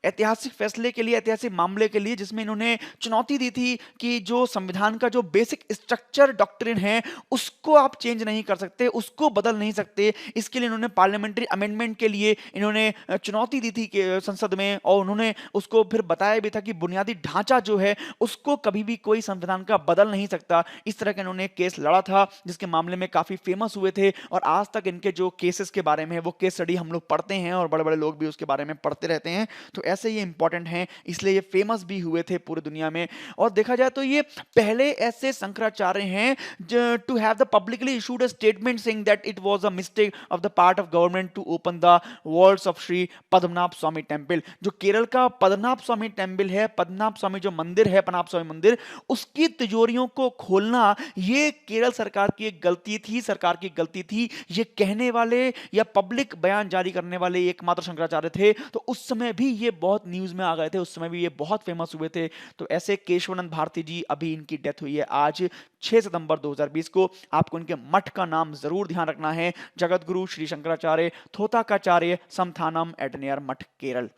ऐतिहासिक फैसले के लिए, ऐतिहासिक मामले के लिए जिसमें इन्होंने चुनौती दी थी कि जो संविधान का जो बेसिक स्ट्रक्चर डॉक्ट्रिन है उसको आप चेंज नहीं कर सकते, उसको बदल नहीं सकते। इसके लिए इन्होंने पार्लियामेंट्री अमेंडमेंट के लिए इन्होंने चुनौती दी थी कि संसद में, और उन्होंने उसको फिर बताया भी था कि बुनियादी ढांचा जो है उसको कभी भी कोई संविधान का बदल नहीं सकता। इस तरह का इन्होंने केस लड़ा था जिसके मामले में काफी फेमस हुए थे, और आज तक इनके जो केसेस के बारे में है वो केस स्टडी हम लोग पढ़ते हैं और बड़े बड़े लोग भी उसके बारे में पढ़ते रहते हैं। तो ऐसे ये इंपॉर्टेंट हैं, इसलिए ये फेमस भी हुए थे पूरी दुनिया में। और देखा जाए तो ये पहले ऐसे शंकराचार्य हैं to have the publicly issued a statement saying that it was a mistake of the part of government to open the walls of Shri Padmanabha Swamy temple. जो केरल का पद्मनाभ स्वामी टेम्पल है, पद्मनाभ स्वामी जो मंदिर है, पद्मनाभ स्वामी मंदिर, उसकी तिजोरियों को खोलना ये केरल सरकार की एक गलती थी, सरकार की गलती थी। ये कहने वाले या पब्लिक बयान जारी करने वाले एकमात्र शंकराचार्य थे। तो उस समय भी ये बहुत न्यूज में आ गए थे, उस समय भी ये बहुत फेमस हुए थे। तो ऐसे केशवानंद भारती जी, अभी इनकी डेथ हुई है आज 6 सितंबर 2020 को। आपको इनके मठ का नाम जरूर ध्यान रखना है, जगत गुरु श्री शंकराचार्य थोताकाचार्य समथानम एडनेयर मठ, केरल।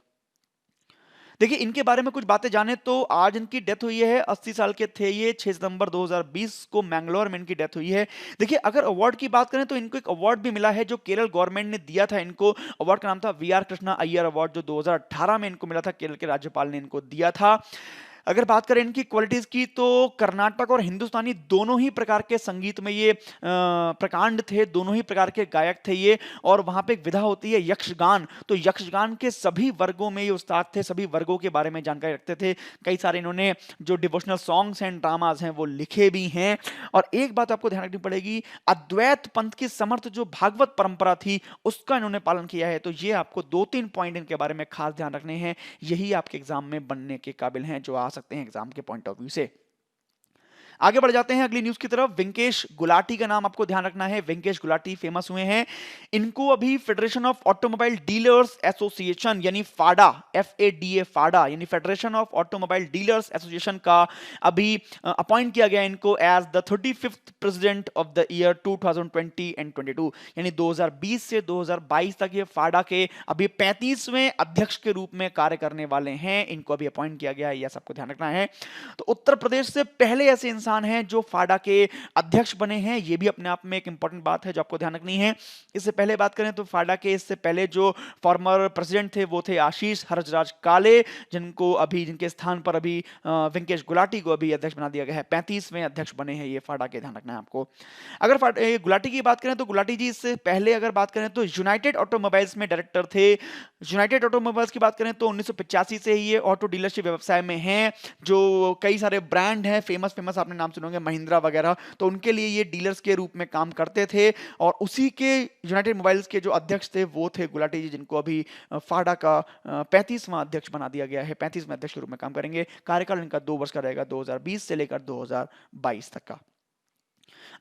देखिए इनके बारे में कुछ बातें जाने तो आज इनकी डेथ हुई है, 80 साल के थे ये, 6 सितंबर 2020 को मैंगलोर में इनकी डेथ हुई है। देखिए अगर अवार्ड की बात करें तो इनको एक अवार्ड भी मिला है जो केरल गवर्नमेंट ने दिया था इनको। अवार्ड का नाम था V R Krishna Iyer award, जो 2018 में इनको मिला था, केरल के राज्यपाल ने इनको दिया था। अगर बात करें इनकी क्वालिटीज की तो कर्नाटक और हिंदुस्तानी दोनों ही प्रकार के संगीत में ये प्रकांड थे, दोनों ही प्रकार के गायक थे ये। और वहां पे एक विधा होती है यक्षगान, तो यक्षगान के सभी वर्गों में ये उस्ताद थे, सभी वर्गों के बारे में जानकारी रखते थे। कई सारे इन्होंने जो डिवोशनल सॉन्ग्स एंड ड्रामाज हैं वो लिखे भी हैं। और एक बात आपको ध्यान रखनी पड़ेगी, अद्वैत पंथ की समर्थ जो भागवत परंपरा थी उसका इन्होंने पालन किया है। तो ये आपको 2-3 पॉइंट इनके बारे में खास ध्यान रखने हैं, यही आपके एग्जाम में बनने के काबिल हैं, जो आ सकते हैं एग्जाम के पॉइंट ऑफ व्यू से। आगे बढ़ जाते हैं अगली न्यूज की तरफ। वेंकेश गुलाटी का नाम आपको ध्यान रखना है, वेंकेश गुलाटी फेमस हुए हैं। इनको अभी federation of automobile dealers association यानी फाडा, FADA फाडा यानी federation of automobile dealers association का अभी अपॉइंट किया गया इनको as the 35th president of the year 2020 and 22, यानी 2020 से 2022 तक ये फाडा के अभी 35वें अध्यक्ष के रूप में कार्य करने वाले हैं। इनको अभी अपॉइंट किया गया है, यह सबको ध्यान रखना है। तो उत्तर प्रदेश से पहले ऐसे इंसान हैं जो फाडा के अध्यक्ष बने हैं, यह भी अपने आप में एक इंपॉर्टेंट बात है जो आपको ध्यान रखनी है। इससे पहले बात करें तो फाडा के इससे पहले जो फॉर्मर प्रेसिडेंट थे वो थे आशीष हरजराज काले, जिनके स्थान पर अभी वेंकेश गुलाटी को अभी अध्यक्ष बना दिया गया है। 35वें अध्यक्ष बने हैं ये फाडा के, ध्यान रखना है आपको। अगर गुलाटी की बात करें तो गुलाटी जी इससे पहले अगर बात करें तो यूनाइटेड ऑटोमोबाइल्स में डायरेक्टर थे। यूनाइटेड ऑटोमोबाइल्स की बात करें तो 1985 से ही ये ऑटो डीलरशिप व्यवसाय में हैं, जो कई सारे ब्रांड हैं फेमस आपने नाम सुने होंगे, महिंद्रा वगैरह, तो उनके लिए ये डीलर्स के रूप में काम करते थे। और उसी के यूनाइटेड मोबाइल्स के जो अध्यक्ष थे वो थे गुलाटी जी, जिनको अभी फाडा का 35वां अध्यक्ष बना दिया गया है, 35वें अध्यक्ष के रूप में काम करेंगे। कार्यकाल इनका 2 वर्ष का रहेगा, 2020 से लेकर 2022 तक का।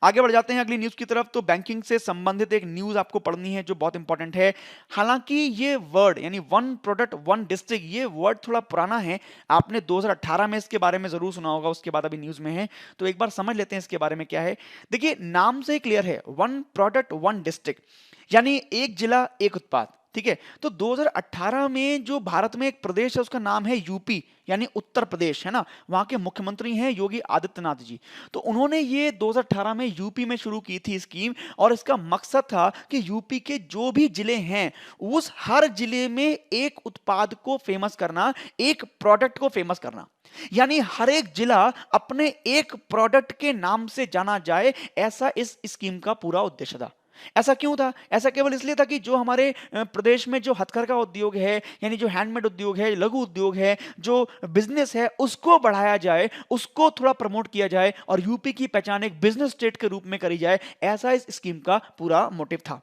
आगे बढ़ जाते हैं अगली न्यूज की तरफ। तो बैंकिंग से संबंधित एक न्यूज आपको पढ़नी है जो बहुत इंपॉर्टेंट है। हालांकि ये वर्ड यानी वन प्रोडक्ट वन डिस्ट्रिक्ट, ये वर्ड थोड़ा पुराना है, आपने 2018 में इसके बारे में जरूर सुना होगा, उसके बाद अभी न्यूज में है, तो एक बार समझ लेते हैं इसके बारे में क्या है। देखिए नाम से ही क्लियर है, वन प्रोडक्ट वन डिस्ट्रिक्ट, यानी एक जिला एक उत्पाद, ठीक है। तो 2018 में जो भारत में एक प्रदेश है उसका नाम है यूपी, यानी उत्तर प्रदेश, है ना। वहां के मुख्यमंत्री हैं योगी आदित्यनाथ जी। तो उन्होंने ये 2018 में यूपी में शुरू की थी स्कीम, और इसका मकसद था कि यूपी के जो भी जिले हैं उस हर जिले में एक उत्पाद को फेमस करना, एक प्रोडक्ट को फेमस करना, यानी हर एक जिला अपने एक प्रोडक्ट के नाम से जाना जाए, ऐसा इस स्कीम का पूरा उद्देश्य था। ऐसा क्यों था? ऐसा केवल इसलिए था कि जो हमारे प्रदेश में जो हथकरघा उद्योग है, यानी जो हैंडमेड उद्योग है, लघु उद्योग है, जो बिजनेस है, उसको बढ़ाया जाए, उसको थोड़ा प्रमोट किया जाए और यूपी की पहचान एक बिजनेस स्टेट के रूप में करी जाए, ऐसा इस स्कीम का पूरा मोटिव था।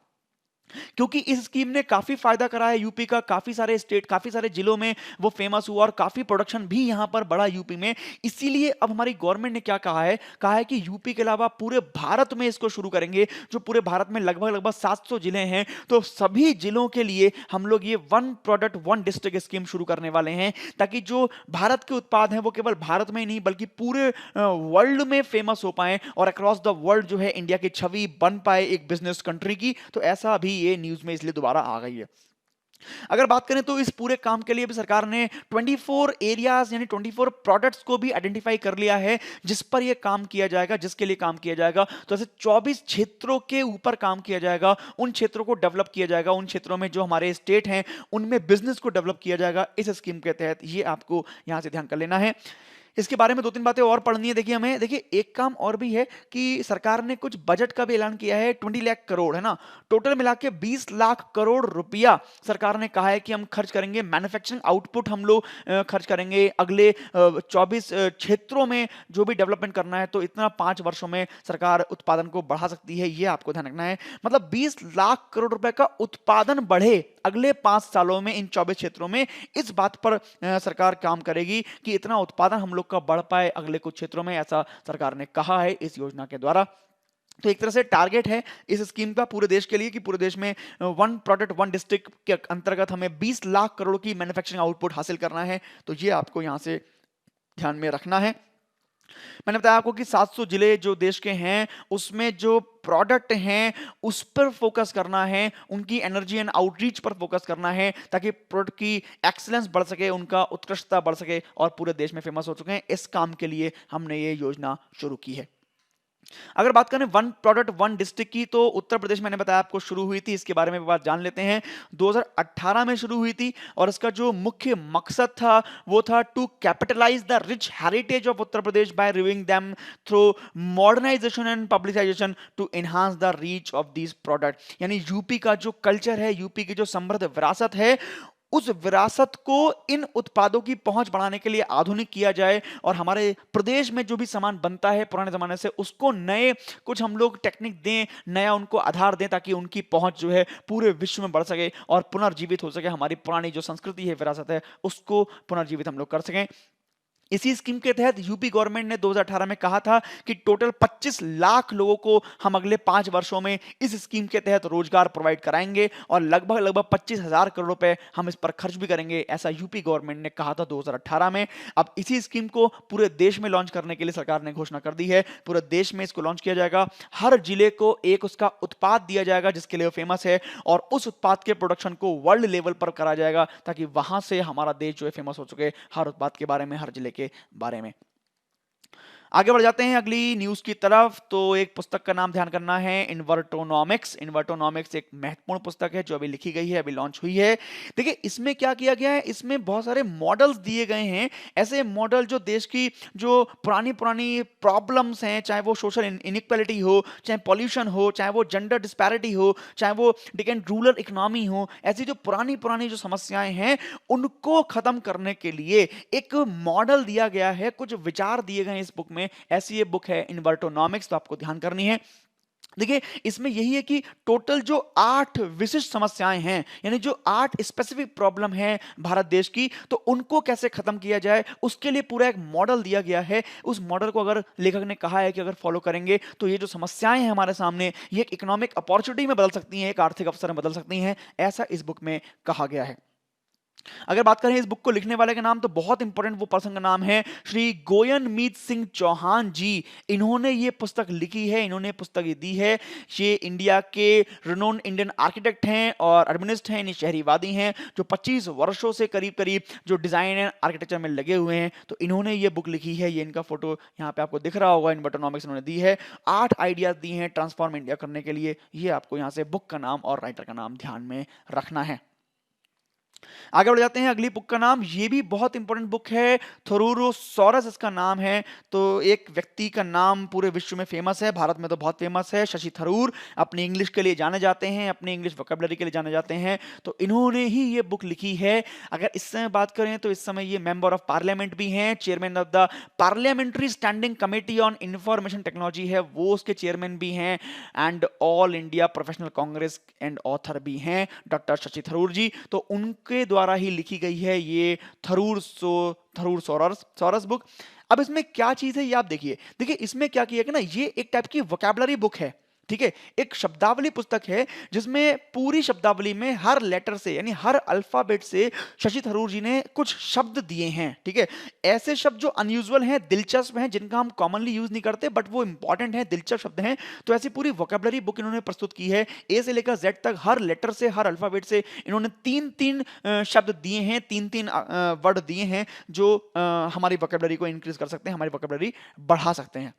क्योंकि इस स्कीम ने काफी फायदा करा है यूपी का, काफी सारे स्टेट, काफी सारे जिलों में वो फेमस हुआ और काफी प्रोडक्शन भी यहां पर बढ़ा यूपी में। इसीलिए अब हमारी गवर्नमेंट ने क्या कहा है कि यूपी के अलावा पूरे भारत में इसको शुरू करेंगे। जो पूरे भारत में लगभग 700 जिले हैं, तो सभी जिलों के लिए हम लोग ये one product one district scheme शुरू करने वाले हैं, ताकि जो भारत के उत्पाद हैं वो केवल भारत में ही नहीं बल्कि पूरे वर्ल्ड में फेमस हो पाए और अक्रॉस द वर्ल्ड जो है इंडिया की छवि बन पाए एक बिजनेस कंट्री की। तो ऐसा अभी ये न्यूज़ में इसलिए दोबारा आ गई है। अगर बात करें तो इस पूरे काम के लिए भी सरकार ने 24 एरियाज यानी 24 प्रोडक्ट्स को भी आइडेंटिफाई कर लिया है जिस पर यह काम किया जाएगा, जिसके लिए काम किया जाएगा। तो ऐसे 24 क्षेत्रों के ऊपर काम किया जाएगा, उन क्षेत्रों को डेवलप किया जाएगा, उन क्षेत्रों में जो हमारे स्टेट हैं उनमें बिजनेस को डेवलप किया जाएगा इस स्कीम के तहत। ये आपको यहां से ध्यान कर लेना है। इसके बारे में 2-3 बातें और पढ़नी है। देखिए हमें, देखिए एक काम और भी है कि सरकार ने कुछ बजट का भी ऐलान किया है, 20 लाख करोड़, है ना? टोटल मिला के 20 लाख करोड़ रुपया सरकार ने कहा है कि हम खर्च करेंगे, मैन्युफैक्चरिंग आउटपुट हम लोग खर्च करेंगे अगले 24 क्षेत्रों में जो भी डेवलपमेंट करना है। तो इतना 5 वर्षों में सरकार उत्पादन को बढ़ा सकती है, ये आपको ध्यान रखना है। मतलब 20 लाख करोड़ रुपए का उत्पादन बढ़े अगले 5 सालों में इन 24 क्षेत्रों में, इस बात पर सरकार काम करेगी कि इतना उत्पादन हम लोग का बढ़ पाए अगले कुछ क्षेत्रों में, ऐसा सरकार ने कहा है इस योजना के द्वारा। तो एक तरह से टारगेट है इस स्कीम का पूरे देश के लिए कि पूरे देश में वन प्रोडक्ट वन डिस्ट्रिक्ट के अंतर्गत हमें 20 लाख करोड़ की मैन्युफैक्चरिंग आउटपुट हासिल करना है। तो ये आपको यहां से ध्यान में रखना है। मैंने बताया आपको कि 700 जिले जो देश के हैं उसमें जो प्रोडक्ट हैं उस पर फोकस करना है, उनकी एनर्जी एंड आउटरीच पर फोकस करना है ताकि प्रोडक्ट की एक्सीलेंस बढ़ सके, उनका उत्कृष्टता बढ़ सके और पूरे देश में फेमस हो चुके हैं। इस काम के लिए हमने ये योजना शुरू की है। अगर बात करें वन प्रोडक्ट वन डिस्ट्रिक्ट की, तो उत्तर प्रदेश मैंने बताया आपको शुरू हुई थी, इसके बारे में बात जान लेते हैं। 2018 में शुरू हुई थी और इसका जो मुख्य मकसद था वो था to capitalise the rich heritage of Uttar Pradesh by reviewing them through modernisation and publicisation to enhance the reach of these product. यानी यूपी का जो कल्चर है, यूपी की जो समृद्ध विरासत है, उस विरासत को इन उत्पादों की पहुंच बढ़ाने के लिए आधुनिक किया जाए और हमारे प्रदेश में जो भी सामान बनता है पुराने जमाने से उसको नए कुछ हम लोग टेक्निक दें, नया उनको आधार दें ताकि उनकी पहुंच जो है पूरे विश्व में बढ़ सके और पुनर्जीवित हो सके। हमारी पुरानी जो संस्कृति है, विरासत है, उसको पुनर्जीवित हम लोग कर सकें। इसी स्कीम के तहत यूपी गवर्नमेंट ने 2018 में कहा था कि टोटल 25 लाख लोगों को हम अगले 5 वर्षों में इस स्कीम के तहत रोजगार प्रोवाइड कराएंगे और लगभग 25,000 करोड़ रुपए हम इस पर खर्च भी करेंगे, ऐसा यूपी गवर्नमेंट ने कहा था 2018 में। अब इसी स्कीम को पूरे देश में लॉन्च करने के लिए सरकार ने घोषणा कर दी है। पूरे देश में इसको लॉन्च किया जाएगा। हर जिले को एक उसका उत्पाद दिया जाएगा जिसके लिए वो फेमस है और उस उत्पाद के प्रोडक्शन को वर्ल्ड लेवल पर करा जाएगा ताकि वहां से हमारा देश जो है फेमस हो चुके हर उत्पाद के बारे में, हर जिले के बारे में। आगे बढ़ जाते हैं अगली न्यूज की तरफ। तो एक पुस्तक का नाम ध्यान करना है, इन्वर्टोनॉमिक्स। इन्वर्टोनॉमिक्स एक महत्वपूर्ण पुस्तक है जो अभी लिखी गई है, अभी लॉन्च हुई है। देखिए इसमें क्या किया गया है, इसमें बहुत सारे मॉडल्स दिए गए हैं, ऐसे मॉडल जो देश की जो पुरानी पुरानी प्रॉब्लम्स हैं, चाहे वो सोशल इनइक्वालिटी हो, चाहे पॉल्यूशन हो, चाहे वो जेंडर डिस्पैरिटी हो, चाहे वो डिकेंट रूरल इकोनॉमी हो, ऐसी जो पुरानी पुरानी जो समस्याएं हैं उनको खत्म करने के लिए एक मॉडल दिया गया है, कुछ विचार दिए गए हैं इस बुक में। ऐसी ये बुक है इन्वर्टोनॉमिक्स, तो आपको ध्यान करनी है। देखिए इसमें यही है कि टोटल जो 8 विशिष्ट समस्याएं हैं, यानी जो 8 स्पेसिफिक प्रॉब्लम है भारत देश की, तो उनको कैसे खत्म किया जाए उसके लिए पूरा एक मॉडल दिया गया है। उस मॉडल को अगर लेखक ने कहा है कि अगर फॉलो करेंगे तो ये जो समस्याएं हैं हमारे सामने, ये एक इकोनॉमिक अपॉर्चुनिटी में बदल सकती हैं, एक आर्थिक अवसर में बदल सकती हैं, ऐसा इस बुक में कहा गया है। अगर बात करें इस बुक को लिखने वाले का नाम, तो बहुत इंपॉर्टेंट वो पर्सन का नाम है श्री गोयनमीत सिंह चौहान जी। इन्होंने ये पुस्तक लिखी है, इन्होंने पुस्तक ये दी है। ये इंडिया के रिनोन इंडियन आर्किटेक्ट हैं और अर्बनिस्ट हैं, यानी शहरीवादी हैं, जो 25 वर्षों से करीब करीब जो डिजाइन एंड आर्किटेक्चर में लगे हुए हैं। तो इन्होंने ये बुक लिखी है, ये इनका फोटो यहाँ पे आपको दिख रहा होगा, इन्वर्टोनॉमिक्स इन्होंने दी है। 8 आइडियाज दी हैं ट्रांसफॉर्म इंडिया करने के लिए। ये आपको यहाँ से बुक का नाम और राइटर का नाम ध्यान में रखना है। आगे बढ़ जाते हैं, अगली बुक का नाम, ये भी बहुत इंपॉर्टेंट बुक है, थोरूरोसॉरस इसका नाम है। तो एक व्यक्ति का नाम पूरे विश्व में फेमस है, भारत में तो बहुत फेमस है, शशि थरूर। अपनी इंग्लिश के लिए जाने जाते हैं, अपनी इंग्लिश वोकैबुलरी के लिए जाने जाते हैं। तो इन्होंने ही ये बुक लिखी है। अगर इस समय बात करें तो इस समय ये मेंबर ऑफ पार्लियामेंट भी हैं, chairman of the parliamentary standing committee on information technology है, वो उसके चेयरमैन भी हैं, and all India professional Congress and author भी हैं डॉक्टर शशि थरूर जी। तो उनके द्वारा ही लिखी गई है ये थरूरोसॉरस बुक। अब इसमें क्या चीज है ये आप देखिए। देखिए इसमें क्या किया कि ना, ये एक टाइप की वोकैबुलरी बुक है, ठीक है, एक शब्दावली पुस्तक है जिसमें पूरी शब्दावली में हर लेटर से यानी हर अल्फाबेट से शशि थरूर जी ने कुछ शब्द दिए हैं। ठीक है, ऐसे शब्द जो अनयूजुअल हैं, दिलचस्प हैं, जिनका हम कॉमनली यूज नहीं करते बट वो इंपॉर्टेंट हैं, दिलचस्प शब्द हैं, तो ऐसी पूरी वोकेबलरी बुक इन्होंने प्रस्तुत की है। ए से लेकर जेड तक हर लेटर से, हर अल्फाबेट से इन्होंने तीन तीन शब्द दिए हैं, तीन तीन वर्ड दिए हैं जो हमारी वोकेबलरी को इंक्रीज कर सकते हैं, हमारी वोकेबलरी बढ़ा सकते हैं।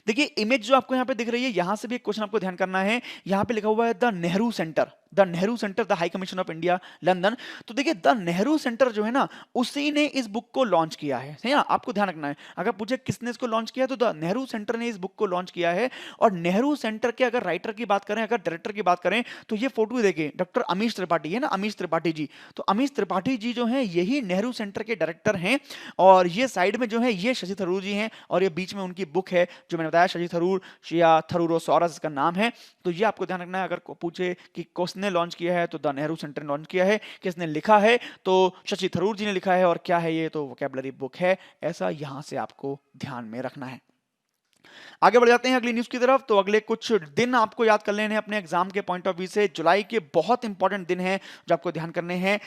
देखिए इमेज जो आपको यहाँ पे दिख रही है, यहां से भी एक क्वेश्चन आपको ध्यान करना है। यहाँ पे लिखा हुआ है the Nehru centre, the Nehru centre, the high commission of India London. तो देखिए द नेहरू सेंटर जो है ना, उसी ने इस बुक को लॉन्च किया है ना, आपको ध्यान रखना है। अगर पूछे किसने इसको लॉन्च किया तो द नेहरू सेंटर ने इस बुक को लॉन्च किया है। और नेहरू सेंटर के अगर राइटर की बात करें, अगर डायरेक्टर की बात करें, तो ये फोटो देखिए, डॉक्टर अमीश त्रिपाठी है ना, अमीश त्रिपाठी जी। तो अमीश त्रिपाठी जी जो है यही नेहरू सेंटर के डायरेक्टर हैं। और ये साइड में जो है ये शशि थरूर जी हैं, और ये बीच में उनकी बुक है जो मैंने बताया, शशि थरूर या थरूरोसॉरस इसका नाम है। तो ये आपको ध्यान रखना है। अगर पूछे कि किसने लॉन्च किया है तो द नेहरू सेंटर ने लॉन्च किया है। किसने लिखा है तो शशि थरूर जी ने लिखा है। और क्या है ये, तो वोकैबुलरी बुक है। ऐसा यहां से आपको ध्यान में रखना है। आगे बढ़ जाते हैं अगली न्यूज की तरफ। तो अगले कुछ दिन आपको याद कर लेने हैं अपने एग्जाम के पॉइंट ऑफ व्यू से। जुलाई के बहुत इंपॉर्टेंट दिन हैं जो आपको ध्यान करने हैं।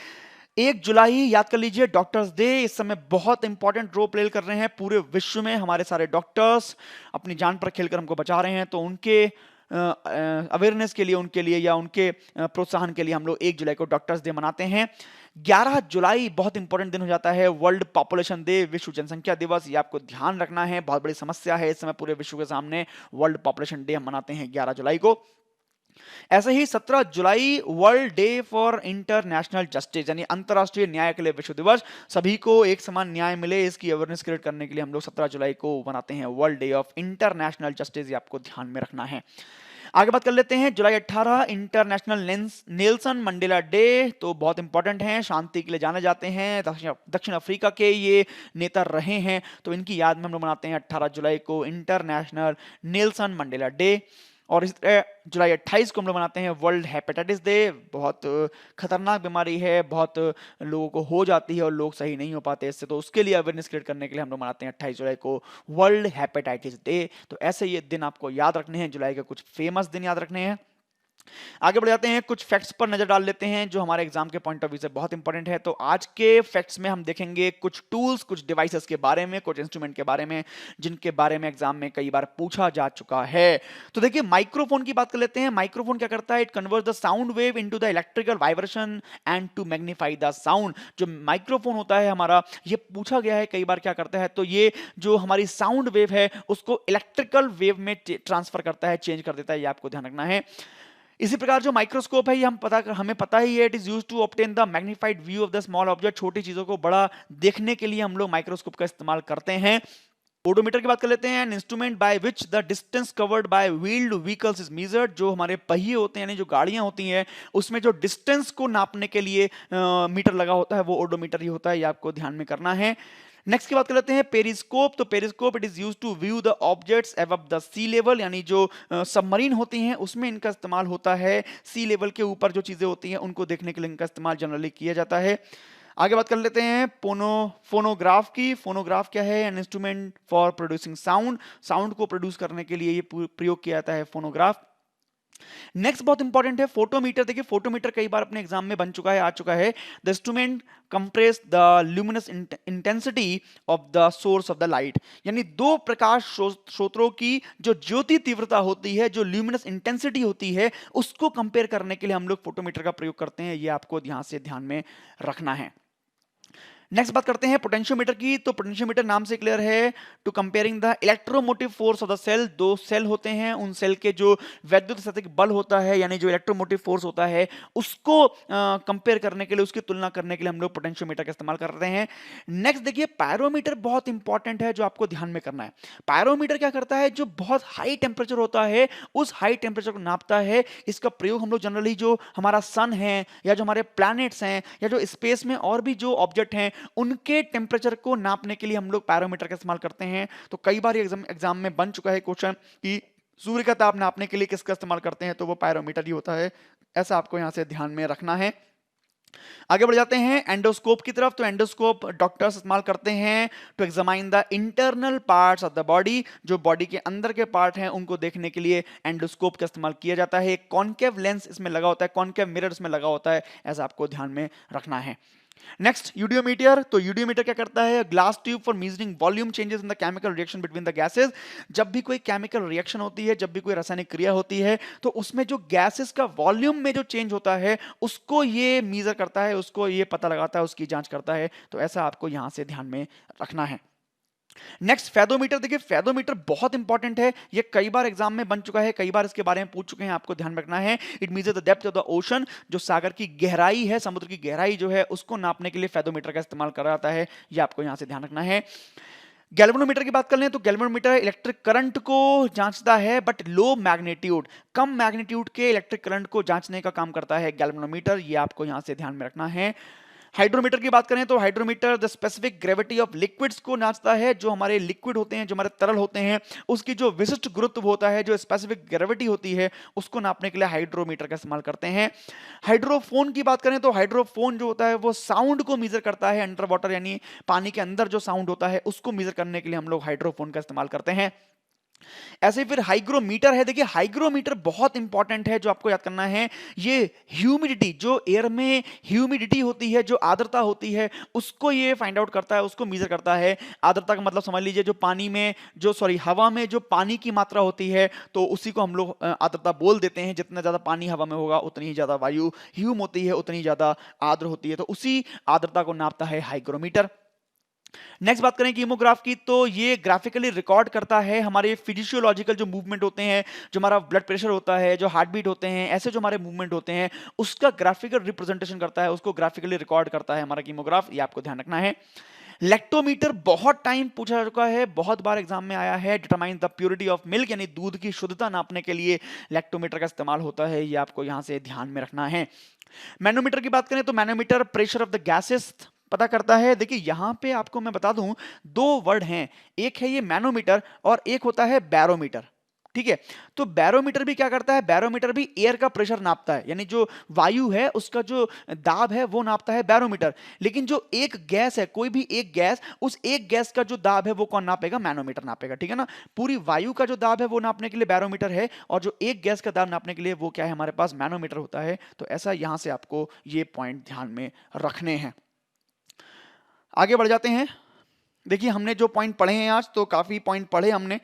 1 जुलाई याद कर लीजिए, डॉक्टर्स डे। इस समय बहुत इंपॉर्टेंट रोल प्ले कर रहे हैं पूरे विश्व में। हमारे सारे डॉक्टर्स अपनी जान पर खेलकर हमको बचा रहे हैं, तो उनके अवेयरनेस के लिए, उनके लिए या उनके प्रोत्साहन के लिए हम लोग 1 जुलाई को डॉक्टर्स डे मनाते हैं। 11 जुलाई बहुत इंपॉर्टेंट दिन हो जाता है, वर्ल्ड पॉपुलेशन डे, विश्व जनसंख्या दिवस। ये आपको ध्यान रखना है, बहुत बड़ी समस्या है इस समय पूरे विश्व के सामने। वर्ल्ड पॉपुलेशन डे हम मनाते हैं 11 जुलाई को। ऐसे ही 17 जुलाई world day for international justice, यानी अंतरराष्ट्रीय न्याय के लिए विश्व दिवस। सभी को एक समान न्याय मिले, इसकी अवेयरनेस क्रिएट करने के लिए हम लोग 17 जुलाई को मनाते हैं world day of international justice. ये आपको ध्यान में रखना है। आगे बात कर लेते हैं जुलाई 18 इंटरनेशनल नेल्सन मंडेला डे। तो बहुत इंपॉर्टेंट है, शांति के लिए जाने जाते हैं, दक्षिण अफ्रीका के ये नेता रहे हैं, तो इनकी याद में हम लोग मनाते हैं 18 जुलाई को इंटरनेशनल नेल्सन मंडेला डे। और इस जुलाई 28 को हम लोग मनाते हैं वर्ल्ड हेपेटाइटिस डे। बहुत खतरनाक बीमारी है, बहुत लोगों को हो जाती है और लोग सही नहीं हो पाते इससे, तो उसके लिए अवेयरनेस क्रिएट करने के लिए हम लोग मनाते हैं 28 जुलाई को वर्ल्ड हेपेटाइटिस डे। तो ऐसे ये दिन आपको याद रखने हैं, जुलाई के कुछ फेमस दिन याद रखने हैं। आगे बढ़ जाते हैं, कुछ फैक्ट्स पर नजर डाल लेते हैं जो हमारे एग्जाम के पॉइंट ऑफ व्यू से बहुत इंपॉर्टेंट है। तो आज के फैक्ट्स में हम देखेंगे कुछ टूल्स, कुछ डिवाइसेस के बारे में, कुछ इंस्ट्रूमेंट के बारे में, जिनके बारे में एग्जाम में कई बार पूछा जा चुका है। तो देखिए माइक्रोफोन की बात कर लेते हैं। माइक्रोफोन क्या करता है, it convert the sound wave into the electrical vibration and to magnify the sound. जो माइक्रोफोन होता है हमारा, ये पूछा गया है कई बार क्या करता है, तो ये जो हमारी साउंड वेव है उसको इलेक्ट्रिकल वेव में ट्रांसफर करता है, चेंज कर देता है। ये आपको ध्यान रखना है। इसी प्रकार जो माइक्रोस्कोप है, ये हमें पता ही है, it is used to obtain the magnified view of the small object. छोटी चीजों को बड़ा देखने के लिए हम लोग माइक्रोस्कोप का इस्तेमाल करते हैं। ओडोमीटर की बात कर लेते हैं, an instrument by which the distance covered by wheeled vehicles is measured. जो हमारे पहिए होते हैं यानी जो गाड़ियां होती हैं, उसमें जो डिस्टेंस को नापने के लिए मीटर लगा होता है वो ओडोमीटर ही होता है। ये आपको ध्यान में करना है। नेक्स्ट की बात कर लेते हैं पेरिस्कोप। तो periscope it is used to view the objects above the sea level, यानी जो सबमरीन होती हैं उसमें इनका इस्तेमाल होता है। सी लेवल के ऊपर जो चीजें होती हैं उनको देखने के लिए इनका इस्तेमाल जनरली किया जाता है। आगे बात कर लेते हैं फोनोग्राफ की। फोनोग्राफ क्या है, an instrument for producing sound. Sound को प्रोड्यूस करने के लिए ये प्रयोग किया जाता है फोनोग्राफ। नेक्स्ट बहुत इंपॉर्टेंट है फोटोमीटर। देखिए फोटोमीटर कई बार अपने एग्जाम में बन चुका है, आ चुका है। The instrument compress the luminous intensity of the source of the light, यानी दो प्रकाश स्रोतों की जो ज्योति तीव्रता होती है, जो ल्यूमिनस इंटेंसिटी होती है, उसको कंपेयर करने के लिए हम लोग फोटोमीटर का प्रयोग करते हैं। ये आपको ध्यान से ध्यान में रखना है। नेक्स्ट बात करते हैं पोटेंशियोमीटर की। तो पोटेंशियोमीटर नाम से क्लियर है, to comparing the electromotive force of the cell. दो सेल होते हैं, उन सेल के जो वैद्युत स्थैतिक बल होता है, यानी जो इलेक्ट्रोमोटिव फोर्स होता है, उसको कंपेयर करने के लिए, उसकी तुलना करने के लिए हम लोग पोटेंशियोमीटर का इस्तेमाल कर रहे हैं। नेक्स्ट देखिए पायरोमीटर बहुत इंपॉर्टेंट है, जो आपको ध्यान में करना है। पायरोमीटर क्या करता है, जो बहुत हाई टेम्परेचर होता है उस हाई टेम्परेचर को नापता है। इसका प्रयोग हम लोग जनरली जो हमारा सन है, या जो हमारे प्लैनेट्स हैं, या जो स्पेस में और भी जो ऑब्जेक्ट हैं, उनके टेम्परेचर को नापने के लिए हम लोग पैरोमीटर का इस्तेमाल करते हैं। तो कई बार एग्जाम में बन चुका है क्वेश्चन कि सूर्य का ताप नापने के लिए किसका इस्तेमाल करते हैं, तो वो पैरोमीटर ही होता है। ऐसा आपको यहां से ध्यान में रखना है। आगे बढ़ जाते हैं एंडोस्कोप की तरफ। तो एंडोस्कोप डॉक्टर्स इस्तेमाल करते हैं to examine the internal parts of the body. जो बॉडी के अंदर के पार्ट हैं उनको देखने के लिए एंडोस्कोप का इस्तेमाल किया जाता है। एक कॉन्केव लेंस इसमें लगा होता है, कॉन्केव मिरर इसमें लगा होता है, ऐसा आपको ध्यान में रखना है। Next eudiometer. तो यूडियोमीटर क्या करता है? Glass tube for measuring volume changes in the chemical reaction between the gases. जब भी कोई केमिकल रिएक्शन होती है, जब भी कोई रासायनिक क्रिया होती है, तो उसमें जो गैसेस का वॉल्यूम में जो चेंज होता है उसको ये मीजर करता है, उसको ये पता लगाता है, उसकी जांच करता है। तो ऐसा आपको यहां से ध्यान में रखना है। Next fathometer. देखिए फेदोमीटर बहुत इंपॉर्टेंट है, ये कई बार एग्जाम में बन चुका है, कई बार इसके बारे में पूछ चुके हैं, आपको ध्यान रखना है। It measure the depth of the ocean. जो सागर की गहराई है, समुद्र की गहराई जो है, उसको नापने के लिए फेदोमीटर का इस्तेमाल करा जाता है, ये आपको यहां से ध्यान रखना है। गैल्वेनोमीटर की बात कर लें तो गैल्वेनोमीटर इलेक्ट्रिक करंट को जांचता है, but low magnitude, come magnitude के इलेक्ट्रिक करंट को जांचने का काम करता है गैल्वेनोमीटर, ये आपको यहां से ध्यान में रखना है। हाइड्रोमीटर की बात करें तो hydrometer the specific gravity of liquids को नाचता है। जो हमारे लिक्विड होते हैं, जो हमारे तरल होते हैं, उसकी जो विशिष्ट गुरुत्व होता है, जो स्पेसिफिक ग्रेविटी होती है, उसको नापने के लिए हाइड्रोमीटर का इस्तेमाल करते हैं। हाइड्रोफोन की बात करें तो हाइड्रोफोन जो होता है वो साउंड को मेजर करता है अंडर वाटर, यानी पानी के अंदर जो साउंड होता है उसको मेजर करने के लिए हम लोग हाइड्रोफोन का इस्तेमाल करते हैं। ऐसे ही फिर हाइग्रोमीटर है। देखिए हाइग्रोमीटर बहुत इंपॉर्टेंट है, जो आपको याद करना है। ये ह्यूमिडिटी, जो एयर में ह्यूमिडिटी होती है, जो आर्द्रता होती है, उसको ये फाइंड आउट करता है, उसको मेजर करता है। आर्द्रता का मतलब समझ लीजिए जो पानी में जो हवा में जो पानी की मात्रा होती है, तो उसी को हम लोग आर्द्रता बोल देते हैं। जितना ज्यादा पानी हवा में होगा उतनी ही ज्यादा वायु ह्यूम होती है, उतनी ज्यादा आर्द्र होती है, तो उसी आर्द्रता को नापता है हाइग्रोमीटर। नेक्स्ट बात करें कीमोग्राफ की, तो ये ग्राफिकली रिकॉर्ड करता है हमारे फिजिशियोलॉजिकल जो मूवमेंट होते हैं, जो हमारा ब्लड प्रेशर होता है, जो हार्ट बीट होते हैं, ऐसे जो हमारे मूवमेंट होते हैं, उसका ग्राफिकल रिप्रेजेंटेशन करता है, उसको ग्राफिकली रिकॉर्ड करता है हमारा कीमोग्राफ, ये आपको ध्यान रखना है। लैक्टोमीटर बहुत टाइम पूछा जा चुका है, बहुत बार एग्जाम में आया है। Determine the purity of milk, यानी दूध की शुद्धता नापने के लिए लैक्टोमीटर का इस्तेमाल होता है, ये आपको यहां से ध्यान में रखना है। मैनोमीटर की बात करें तो manometer pressure of the gases पता करता है। देखिए यहां पे आपको मैं बता दूं, दो वर्ड हैं, एक है ये मैनोमीटर और एक होता है बैरोमीटर, ठीक है। तो बैरोमीटर भी क्या करता है? बैरोमीटर भी एयर का प्रेशर नापता है, यानी जो वायु है उसका जो दाब है वो नापता है बैरोमीटर। लेकिन जो एक गैस है, कोई भी एक गैस, उस एक गैस का जो दाब है वो कौन नापेगा? मैनोमीटर नापेगा, ठीक है ना। पूरी वायु का जो दाब है वो नापने के लिए बैरोमीटर है, और जो एक गैस का दाब नापने के लिए वो क्या है? हमारे पास मैनोमीटर होता है। तो ऐसा यहां से आपको ये पॉइंट ध्यान में रखने हैं। आगे बढ़ जाते हैं। देखिए हमने जो पॉइंट पढ़े हैं आज, तो काफी पॉइंट पढ़े हमने,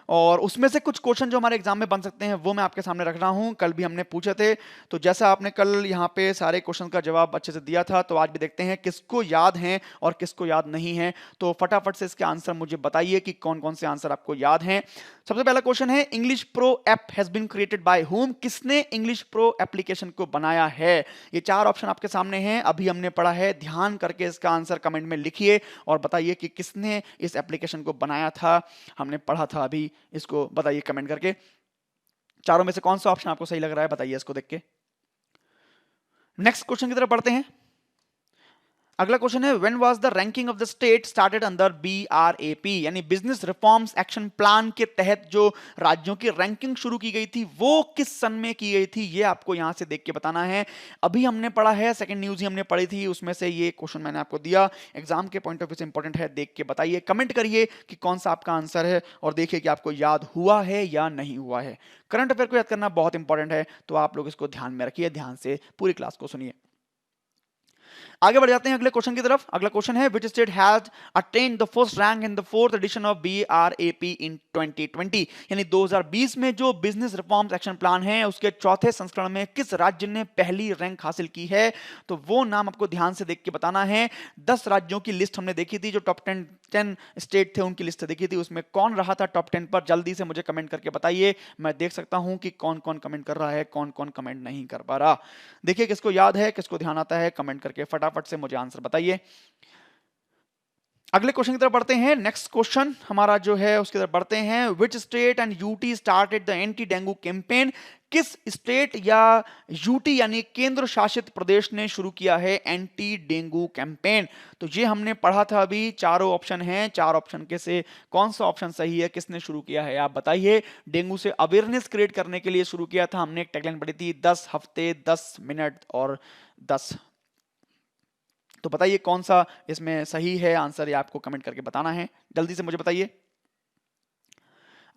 और उसमें से कुछ क्वेश्चन जो हमारे एग्जाम में बन सकते हैं वो मैं आपके सामने रख रहा हूं। कल भी हमने पूछे थे, तो जैसा आपने कल यहाँ पे सारे क्वेश्चन का जवाब अच्छे से दिया था, तो आज भी देखते हैं किसको याद है और किसको याद नहीं है। तो फटाफट से इसके आंसर मुझे बताइए कि कौन कौन से आंसर आपको याद हैं। सबसे पहला क्वेश्चन है, English pro app has been created by whom. किसने इंग्लिश प्रो एप्लीकेशन को बनाया है? ये चार ऑप्शन आपके सामने हैं, अभी हमने पढ़ा है, ध्यान करके इसका आंसर कमेंट में लिखिए और बताइए कि किसने इस एप्लीकेशन को बनाया था। हमने पढ़ा था अभी, इसको बताइए कमेंट करके। चारों में से कौन सा ऑप्शन आपको सही लग रहा है, बताइए इसको देख के। नेक्स्ट क्वेश्चन की तरफ बढ़ते हैं। अगला क्वेश्चन है, when was the ranking of the state started under BRAP, यानी बिजनेस रिफॉर्म्स एक्शन प्लान के तहत जो राज्यों की रैंकिंग शुरू की गई थी वो किस सन में की गई थी, ये आपको यहां से देख के बताना है। अभी हमने पढ़ा है, सेकंड न्यूज ही हमने पढ़ी थी, उसमें से ये क्वेश्चन मैंने आपको दिया, एग्जाम के पॉइंट ऑफ व्यू से इंपॉर्टेंट है, देख के बताइए, कमेंट करिए कि कौन सा आपका आंसर है, और देखिए कि आपको याद हुआ है या नहीं हुआ है। करंट अफेयर को याद करना बहुत इंपॉर्टेंट है, तो आप लोग इसको ध्यान में रखिए, ध्यान से पूरी क्लास को सुनिए। आगे बढ़ जाते हैं अगले क्वेश्चन की तरफ। अगला क्वेश्चन है, which state has attend the first rank in the fourth edition of BRAP in 2020, यानी 2020 में जो बिजनेस रिफॉर्म्स एक्शन प्लान है उसके चौथे संस्करण में किस राज्य ने पहली रैंक हासिल की है? तो वो नाम आपको ध्यान से देख के बताना है। 10 राज्यों की लिस्ट हमने देखी थी, जो टॉप 10 स्टेट थे उनकी लिस्ट देखी थी, उसमें कौन रहा था टॉप 10 पर? जल्दी से मुझे कमेंट करके बताइए, मैं देख सकता हूं कि कौन कौन कमेंट कर रहा है, कौन कौन कमेंट नहीं कर पा रहा। देखिए किसको याद है, किसको ध्यान आता है, कमेंट करके फटाफट से मुझे आंसर बताइए। अगले क्वेश्चन की तरफ बढ़ते हैं। नेक्स्ट क्वेश्चन हमारा जो है उसकी तरफ बढ़ते हैं। Which state and UT started the anti dengue campaign? किस स्टेट या यूटी यानी केंद्र शासित प्रदेश ने शुरू किया है एंटी डेंगू कैंपेन? तो ये हमने पढ़ा था अभी, चारों ऑप्शन हैं, चार ऑप्शन के से कौन सा ऑप्शन सही है, किसने शुरू किया है, आप बताइए। डेंगू से अवेयरनेस क्रिएट करने के लिए शुरू किया था हमने, एक टैगलाइन पढ़ी थी, 10 हफ्ते 10 मिनट और 10 तो बताइए कौन सा इसमें सही है आंसर, या आपको कमेंट करके बताना है, जल्दी से मुझे बताइए।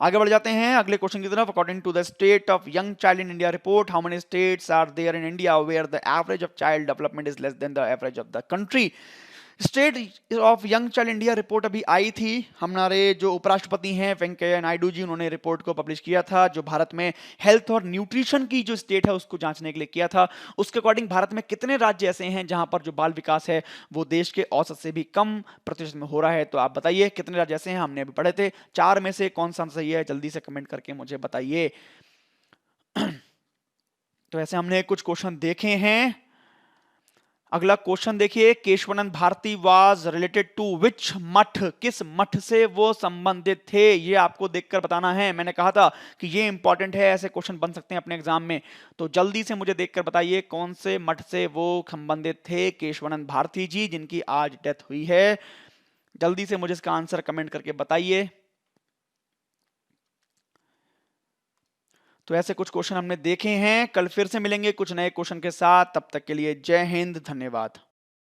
आगे बढ़ जाते हैं अगले क्वेश्चन की तरफ। According to the state of young child in India report, how many states are there in India where the average of child development is less than the average of the country. State of young child India report अभी आई थी। हमारे जो उपराष्ट्रपति हैं वेंकैया नायडू जी, उन्होंने report को publish किया था, जो भारत में हेल्थ और न्यूट्रिशन की जो स्टेट है उसको जांचने के लिए किया था। उसके अकॉर्डिंग भारत में कितने राज्य ऐसे हैं जहां पर जो बाल विकास है वो देश के औसत से भी कम प्रतिशत में हो रहा है। तो आप बताइए कितने राज्य ऐसे हैं, हमने अभी पढ़े थे। चार में से कौन सा सही है, जल्दी से कमेंट करके मुझे बताइए। तो ऐसे हमने कुछ क्वेश्चन देखे हैं। अगला क्वेश्चन देखिए, Kesavananda Bharati was related to which math, किस मठ से वो संबंधित थे, ये आपको देखकर बताना है। मैंने कहा था कि ये इंपॉर्टेंट है, ऐसे क्वेश्चन बन सकते हैं अपने एग्जाम में। तो जल्दी से मुझे देखकर बताइए कौन से मठ से वो संबंधित थे केशवानंद भारती जी, जिनकी आज डेथ हुई है। जल्दी से मुझे इसका आंसर कमेंट करके बताइए। तो ऐसे कुछ क्वेश्चन हमने देखे हैं। कल फिर से मिलेंगे कुछ नए क्वेश्चन के साथ, तब तक के लिए जय हिंद, धन्यवाद।